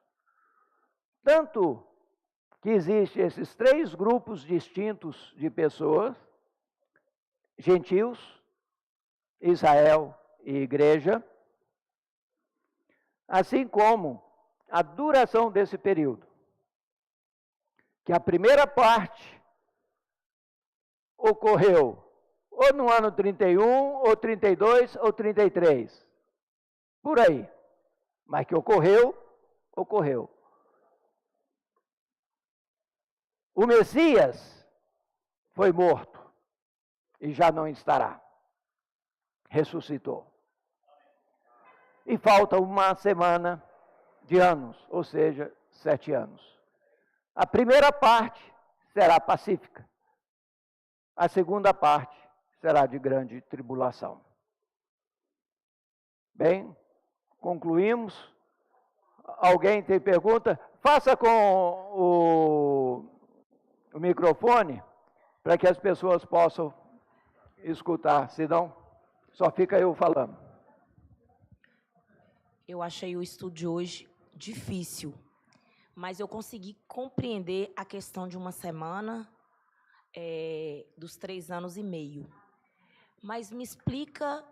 tanto que existem esses 3 grupos distintos de pessoas, gentios, Israel e igreja, assim como a duração desse período. Que a primeira parte ocorreu ou no ano 31, ou 32, ou 33. Por aí. Mas que ocorreu, ocorreu. O Messias foi morto e já não estará. Ressuscitou. E falta uma semana de anos, ou seja, 7 anos. A primeira parte será pacífica. A segunda parte será de grande tribulação. Bem, concluímos. Alguém tem pergunta? Faça com o microfone para que as pessoas possam escutar, senão só fica eu falando. Eu achei o estudo de hoje difícil, mas eu consegui compreender a questão de uma semana, dos 3 anos e meio. Mas me explica,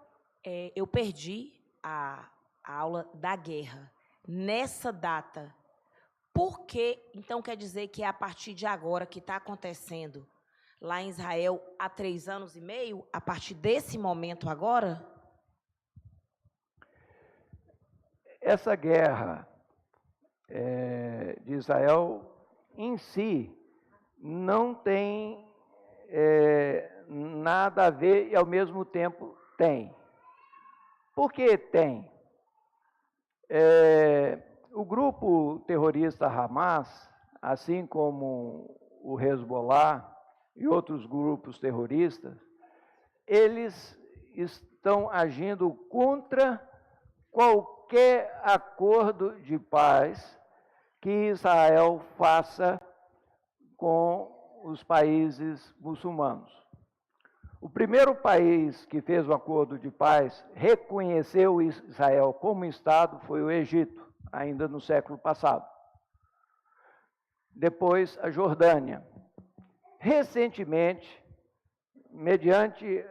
eu perdi a aula da guerra nessa data. Por que, então, quer dizer que é a partir de agora que está acontecendo lá em Israel há 3 anos e meio, a partir desse momento agora? Essa guerra de Israel em si não tem nada a ver e ao mesmo tempo tem. Por que tem? O grupo terrorista Hamas, assim como o Hezbollah e outros grupos terroristas, eles estão agindo contra qualquer acordo de paz que Israel faça com os países muçulmanos. O primeiro país que fez o acordo de paz, reconheceu Israel como Estado, foi o Egito, ainda no século passado. Depois, a Jordânia. Recentemente, mediante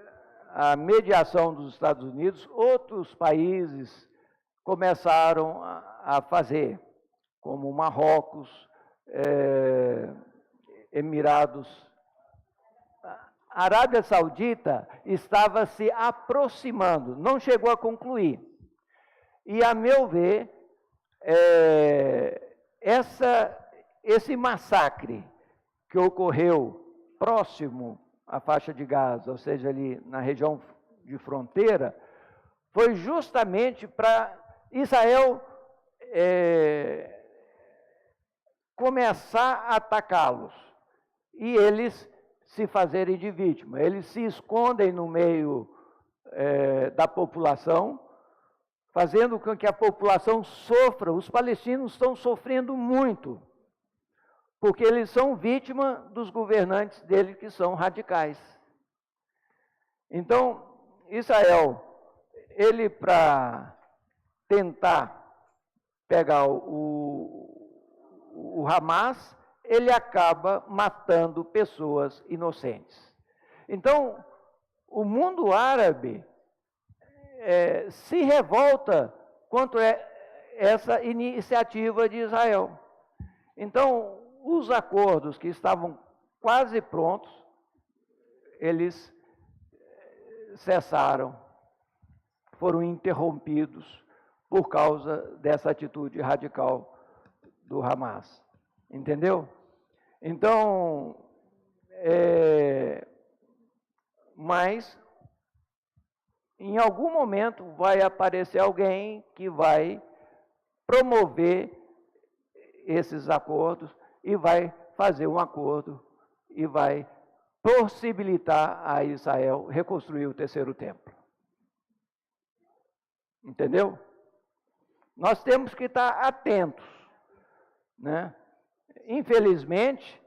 a mediação dos Estados Unidos, outros países começaram a fazer, como Marrocos, Emirados. A Arábia Saudita estava se aproximando, não chegou a concluir. E, a meu ver, esse massacre que ocorreu próximo à faixa de Gaza, ou seja, ali na região de fronteira, foi justamente para Israel começar a atacá-los e eles se fazerem de vítima. Eles se escondem no meio da população, fazendo com que a população sofra. Os palestinos estão sofrendo muito, porque eles são vítima dos governantes deles, que são radicais. Então, Israel, ele, para tentar pegar o Hamas, ele acaba matando pessoas inocentes. Então, o mundo árabe se revolta contra essa iniciativa de Israel. Então, os acordos que estavam quase prontos, eles cessaram, foram interrompidos por causa dessa atitude radical do Hamas. Entendeu? Então, mas em algum momento vai aparecer alguém que vai promover esses acordos e vai fazer um acordo e vai possibilitar a Israel reconstruir o terceiro templo. Entendeu? Nós temos que estar atentos, né? Infelizmente,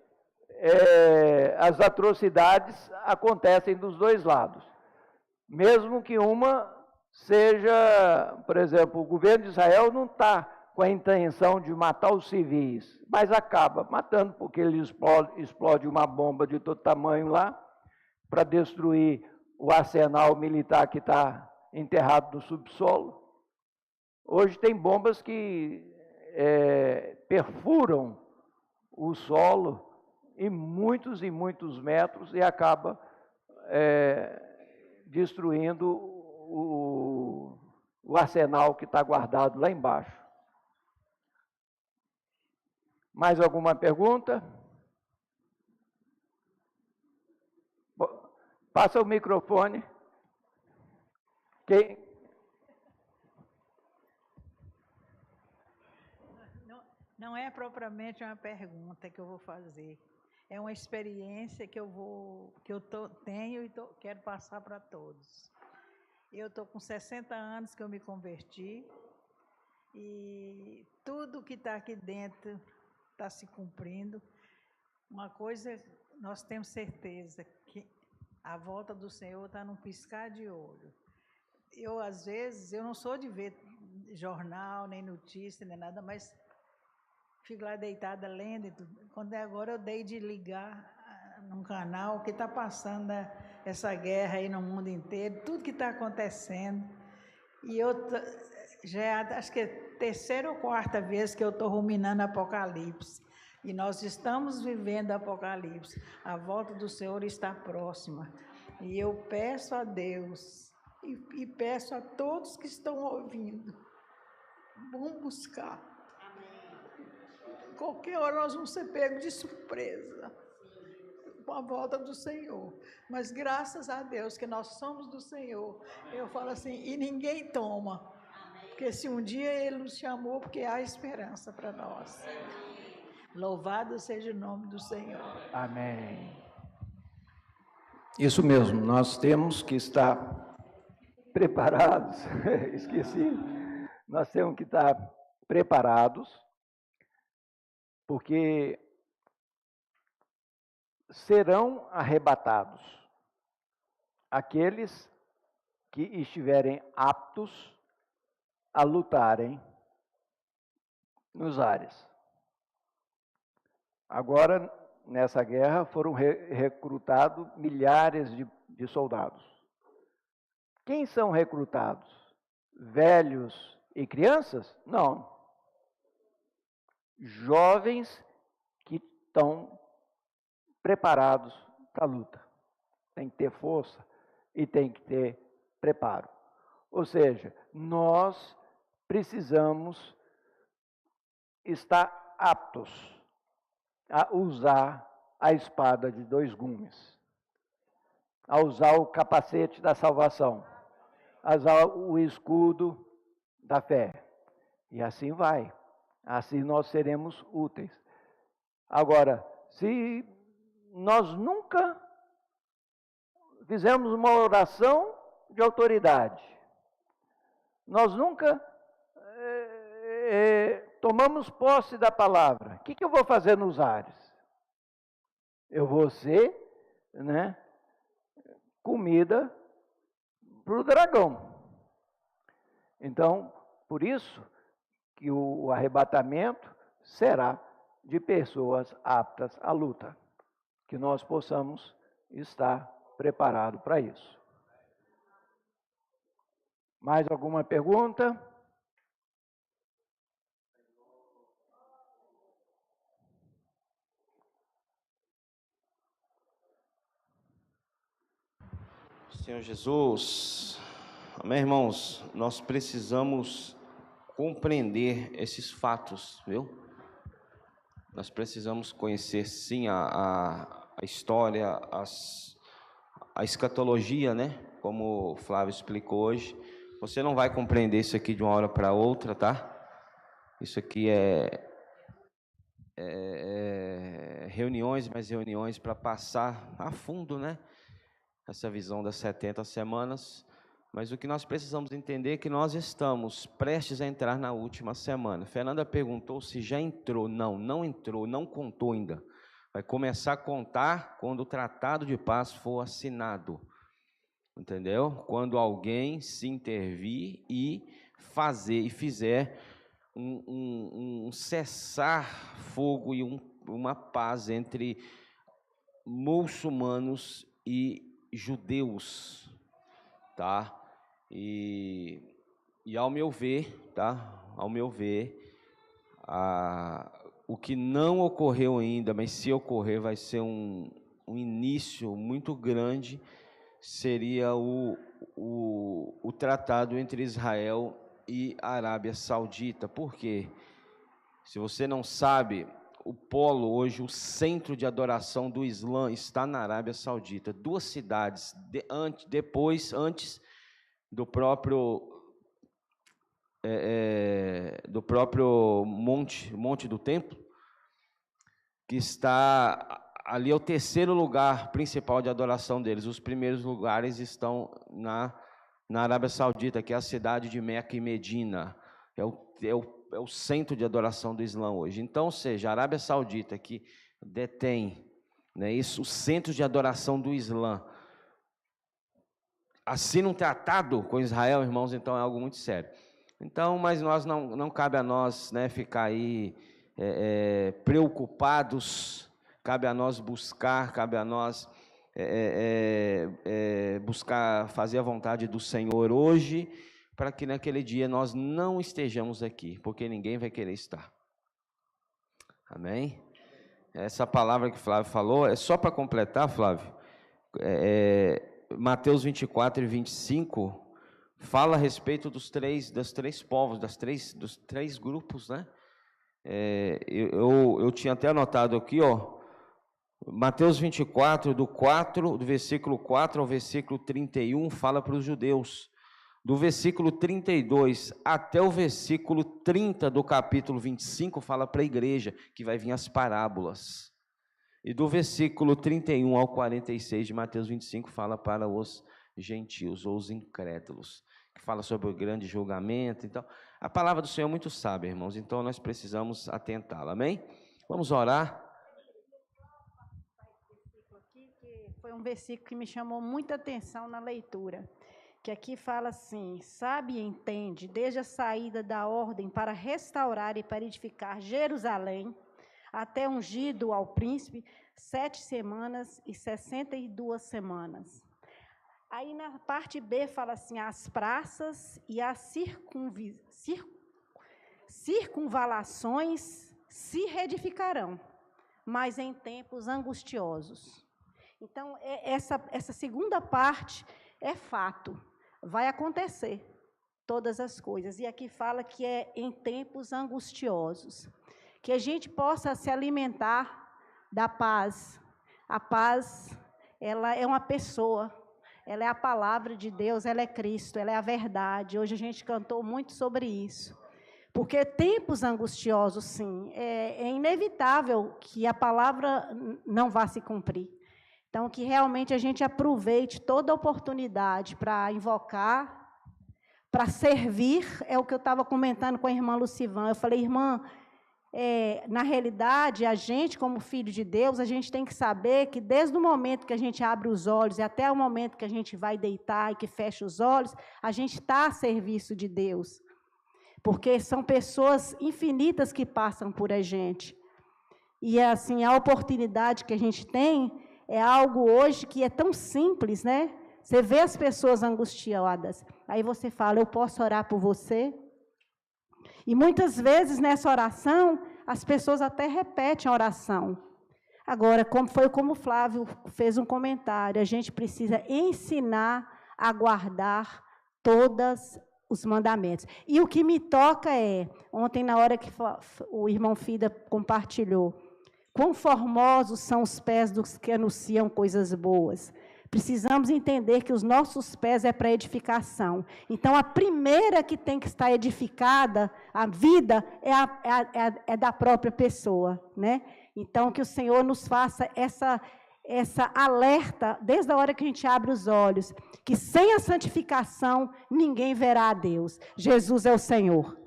as atrocidades acontecem dos dois lados. Mesmo que uma seja, por exemplo, o governo de Israel não está com a intenção de matar os civis, mas acaba matando, porque ele explode uma bomba de todo tamanho lá, para destruir o arsenal militar que está enterrado no subsolo. Hoje tem bombas que perfuram o solo em muitos e muitos metros e acaba destruindo o arsenal que está guardado lá embaixo. Mais alguma pergunta? Passa o microfone. Quem? Não é propriamente uma pergunta que eu vou fazer. É uma experiência que tenho e quero passar para todos. Eu estou com 60 anos que eu me converti e tudo que está aqui dentro está se cumprindo. Uma coisa nós temos certeza, que a volta do Senhor está num piscar de olho. Eu, às vezes, eu não sou de ver jornal, nem notícia, nem nada, mas fico lá deitada lendo e tudo. Quando é agora, eu dei de ligar num canal que está passando essa guerra aí no mundo inteiro, tudo que está acontecendo. E eu já acho que é a terceira ou quarta vez que eu estou ruminando Apocalipse. E nós estamos vivendo Apocalipse. A volta do Senhor está próxima. E eu peço a Deus e peço a todos que estão ouvindo, vão buscar. Qualquer hora nós vamos ser pegos de surpresa com a volta do Senhor. Mas graças a Deus que nós somos do Senhor. Eu falo assim, e ninguém toma. Porque se um dia Ele nos chamou, porque há esperança para nós. Louvado seja o nome do Senhor. Amém. Isso mesmo, nós temos que estar preparados. Esqueci. Nós temos que estar preparados, porque serão arrebatados aqueles que estiverem aptos a lutarem nos ares. Agora, nessa guerra, foram recrutados milhares de soldados. Quem são recrutados? Velhos e crianças? Não. Jovens que estão preparados para a luta. Tem que ter força e tem que ter preparo. Ou seja, nós precisamos estar aptos a usar a espada de 2 gumes, a usar o capacete da salvação, a usar o escudo da fé. E assim vai. Assim nós seremos úteis. Agora, se nós nunca fizemos uma oração de autoridade, nós nunca tomamos posse da palavra, o que eu vou fazer nos ares? Eu vou ser, né, comida para o dragão. Então, por isso que o arrebatamento será de pessoas aptas à luta, que nós possamos estar preparados para isso. Mais alguma pergunta? Senhor Jesus, amém, irmãos? Nós precisamos compreender esses fatos, viu? Nós precisamos conhecer, sim, a história, a escatologia, né? Como o Flávio explicou hoje. Você não vai compreender isso aqui de uma hora para outra, tá? Isso aqui é reuniões, mais reuniões para passar a fundo, né? Essa visão das 70 semanas. Mas o que nós precisamos entender é que nós estamos prestes a entrar na última semana. Fernanda perguntou se já entrou. Não, não entrou, não contou ainda. Vai começar a contar quando o Tratado de Paz for assinado. Entendeu? Quando alguém se intervir e fizer um cessar-fogo e uma paz entre muçulmanos e judeus, tá? E ao meu ver, tá? Ao meu ver, o que não ocorreu ainda, mas se ocorrer vai ser um início muito grande, seria o tratado entre Israel e a Arábia Saudita. Por quê? Se você não sabe, o polo hoje, o centro de adoração do Islã está na Arábia Saudita. 2 cidades, antes do próprio Monte do Templo, que está ali, é o 3º lugar principal de adoração deles. Os primeiros lugares estão na Arábia Saudita, que é a cidade de Meca e Medina. É o centro de adoração do Islã hoje. Então, ou seja, a Arábia Saudita, que detém, né, isso, o centro de adoração do Islã, assina um tratado com Israel, irmãos, então é algo muito sério. Então, mas nós não cabe a nós, né, ficar aí preocupados, cabe a nós buscar, cabe a nós buscar fazer a vontade do Senhor hoje, para que naquele dia nós não estejamos aqui, porque ninguém vai querer estar. Amém? Essa palavra que o Flávio falou, é só para completar, Flávio, Mateus 24 e 25, fala a respeito dos três povos, dos três grupos, né? Eu tinha até anotado aqui, ó, Mateus 24, do versículo 4 ao versículo 31, fala para os judeus. Do versículo 32 até o versículo 30 do capítulo 25, fala para a igreja, que vai vir as parábolas. E do versículo 31 ao 46 de Mateus 25, fala para os gentios, ou os incrédulos, que fala sobre o grande julgamento. Então, a palavra do Senhor é muito sábia, irmãos, então nós precisamos atentá-la, amém? Vamos orar. Foi um versículo que me chamou muita atenção na leitura, que aqui fala assim: sabe e entende, desde a saída da ordem para restaurar e para edificar Jerusalém, até ungido ao príncipe, 7 semanas e 62 semanas. Aí na parte B fala assim, as praças e as circunvalações se reedificarão, mas em tempos angustiosos. Então, essa segunda parte é fato, vai acontecer todas as coisas. E aqui fala que é em tempos angustiosos, que a gente possa se alimentar da paz. A paz, ela é uma pessoa, ela é a palavra de Deus, ela é Cristo, ela é a verdade. Hoje a gente cantou muito sobre isso. Porque tempos angustiosos, sim, é inevitável que a palavra não vá se cumprir. Então, que realmente a gente aproveite toda a oportunidade para invocar, para servir, é o que eu estava comentando com a irmã Lucivan. Eu falei, irmã, na realidade, a gente, como filho de Deus, a gente tem que saber que desde o momento que a gente abre os olhos e até o momento que a gente vai deitar e que fecha os olhos, a gente está a serviço de Deus. Porque são pessoas infinitas que passam por a gente. E, assim, a oportunidade que a gente tem é algo hoje que é tão simples, né? Você vê as pessoas angustiadas, aí você fala, eu posso orar por você? E muitas vezes nessa oração, as pessoas até repetem a oração. Agora, como o Flávio fez um comentário, a gente precisa ensinar a guardar todos os mandamentos. E o que me toca ontem na hora que o irmão Fida compartilhou, quão formosos são os pés dos que anunciam coisas boas. Precisamos entender que os nossos pés é para edificação. Então, a primeira que tem que estar edificada, a vida, é da própria pessoa, né? Então, que o Senhor nos faça essa alerta, desde a hora que a gente abre os olhos, que sem a santificação, ninguém verá a Deus. Jesus é o Senhor.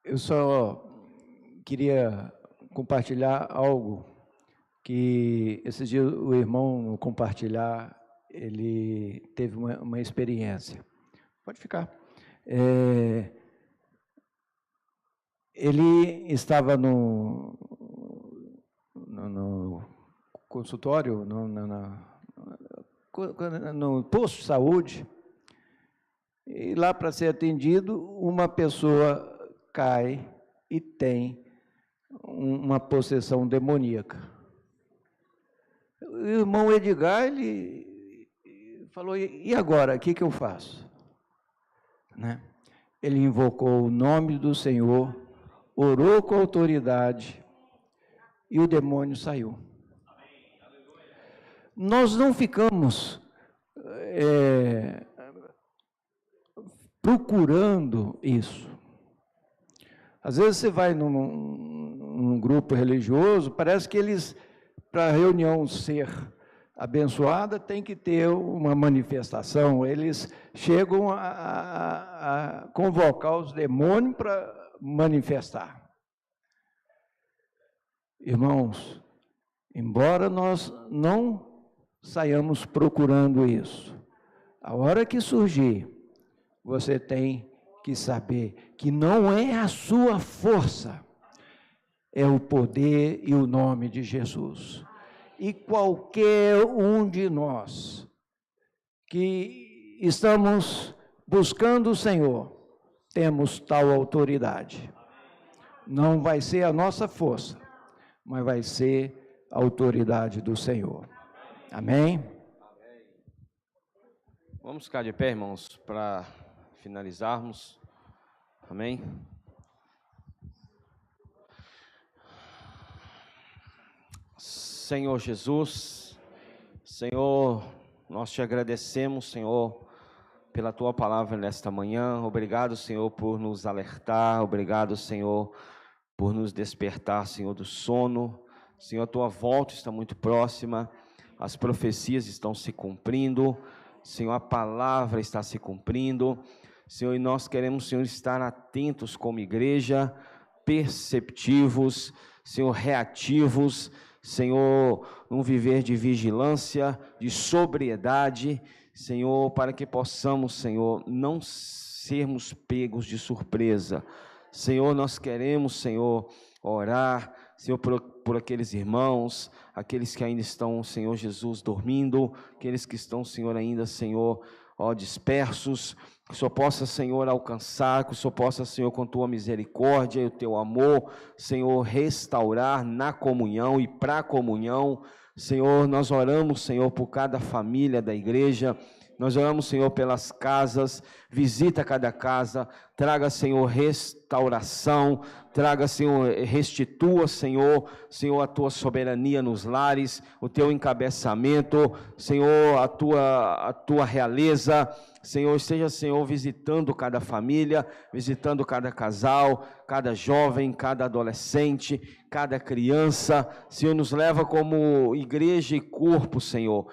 Eu só queria compartilhar algo que esses dias o irmão compartilhar, ele teve uma experiência. Pode ficar. Ele estava no consultório, no posto de saúde, e lá para ser atendido, uma pessoa cai e tem uma possessão demoníaca. O irmão Edgar, ele falou, e agora, o que eu faço? Né? Ele invocou o nome do Senhor, orou com autoridade, e o demônio saiu. Nós não ficamos procurando isso. Às vezes você vai num grupo religioso, parece que eles, para a reunião ser abençoada, tem que ter uma manifestação. Eles chegam a convocar os demônios para manifestar. Irmãos, embora nós não saiamos procurando isso, a hora que surgir, você tem que saber que não é a sua força, é o poder e o nome de Jesus. E qualquer um de nós que estamos buscando o Senhor, temos tal autoridade. Não vai ser a nossa força, mas vai ser a autoridade do Senhor. Amém? Vamos ficar de pé, irmãos, para finalizarmos. Amém? Senhor Jesus, Senhor, nós te agradecemos, Senhor, pela tua palavra nesta manhã. Obrigado, Senhor, por nos alertar. Obrigado, Senhor, por nos despertar, Senhor, do sono. Senhor, a tua volta está muito próxima. As profecias estão se cumprindo. Senhor, a palavra está se cumprindo. Senhor, e nós queremos, Senhor, estar atentos como igreja, perceptivos, Senhor, reativos, Senhor, um viver de vigilância, de sobriedade, Senhor, para que possamos, Senhor, não sermos pegos de surpresa. Senhor, nós queremos, Senhor, orar Senhor, por aqueles irmãos, aqueles que ainda estão, Senhor Jesus, dormindo, aqueles que estão, Senhor, ainda, Senhor, dispersos, que o Senhor possa, Senhor, alcançar, que o Senhor possa, Senhor, com tua misericórdia e o teu amor, Senhor, restaurar na comunhão e para a comunhão. Senhor, nós oramos, Senhor, por cada família da igreja, nós oramos, Senhor, pelas casas, visita cada casa, traga, Senhor, restauração, traga, Senhor, restitua, Senhor, a tua soberania nos lares, o teu encabeçamento, Senhor, a tua realeza, Senhor, esteja, Senhor, visitando cada família, visitando cada casal, cada jovem, cada adolescente, cada criança. Senhor, nos leva como igreja e corpo, Senhor,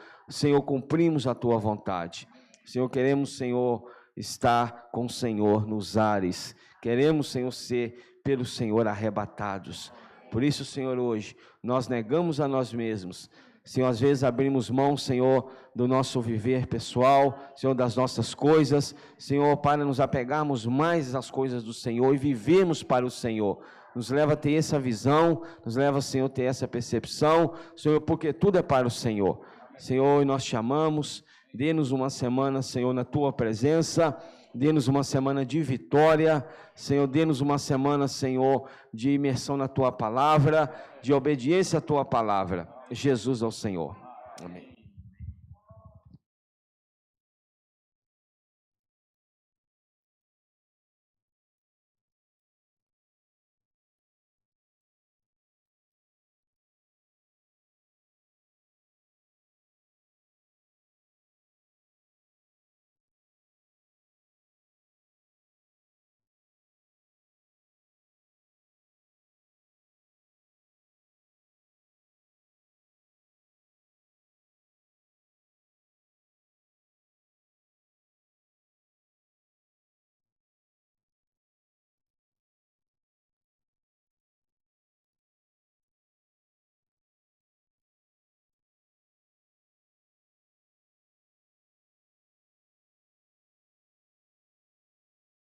cumprimos a tua vontade. Senhor, queremos, Senhor, estar com o Senhor nos ares. Queremos, Senhor, ser pelo Senhor arrebatados. Por isso, Senhor, hoje, nós negamos a nós mesmos. Senhor, às vezes abrimos mão, Senhor, do nosso viver pessoal, Senhor, das nossas coisas, Senhor, para nos apegarmos mais às coisas do Senhor e vivermos para o Senhor. Nos leva a ter essa visão, nos leva, Senhor, a ter essa percepção, Senhor, porque tudo é para o Senhor. Senhor, nós te amamos, dê-nos uma semana, Senhor, na tua presença, dê-nos uma semana de vitória, Senhor, dê-nos uma semana, Senhor, de imersão na tua palavra, de obediência à tua palavra. Jesus é o Senhor. Amém.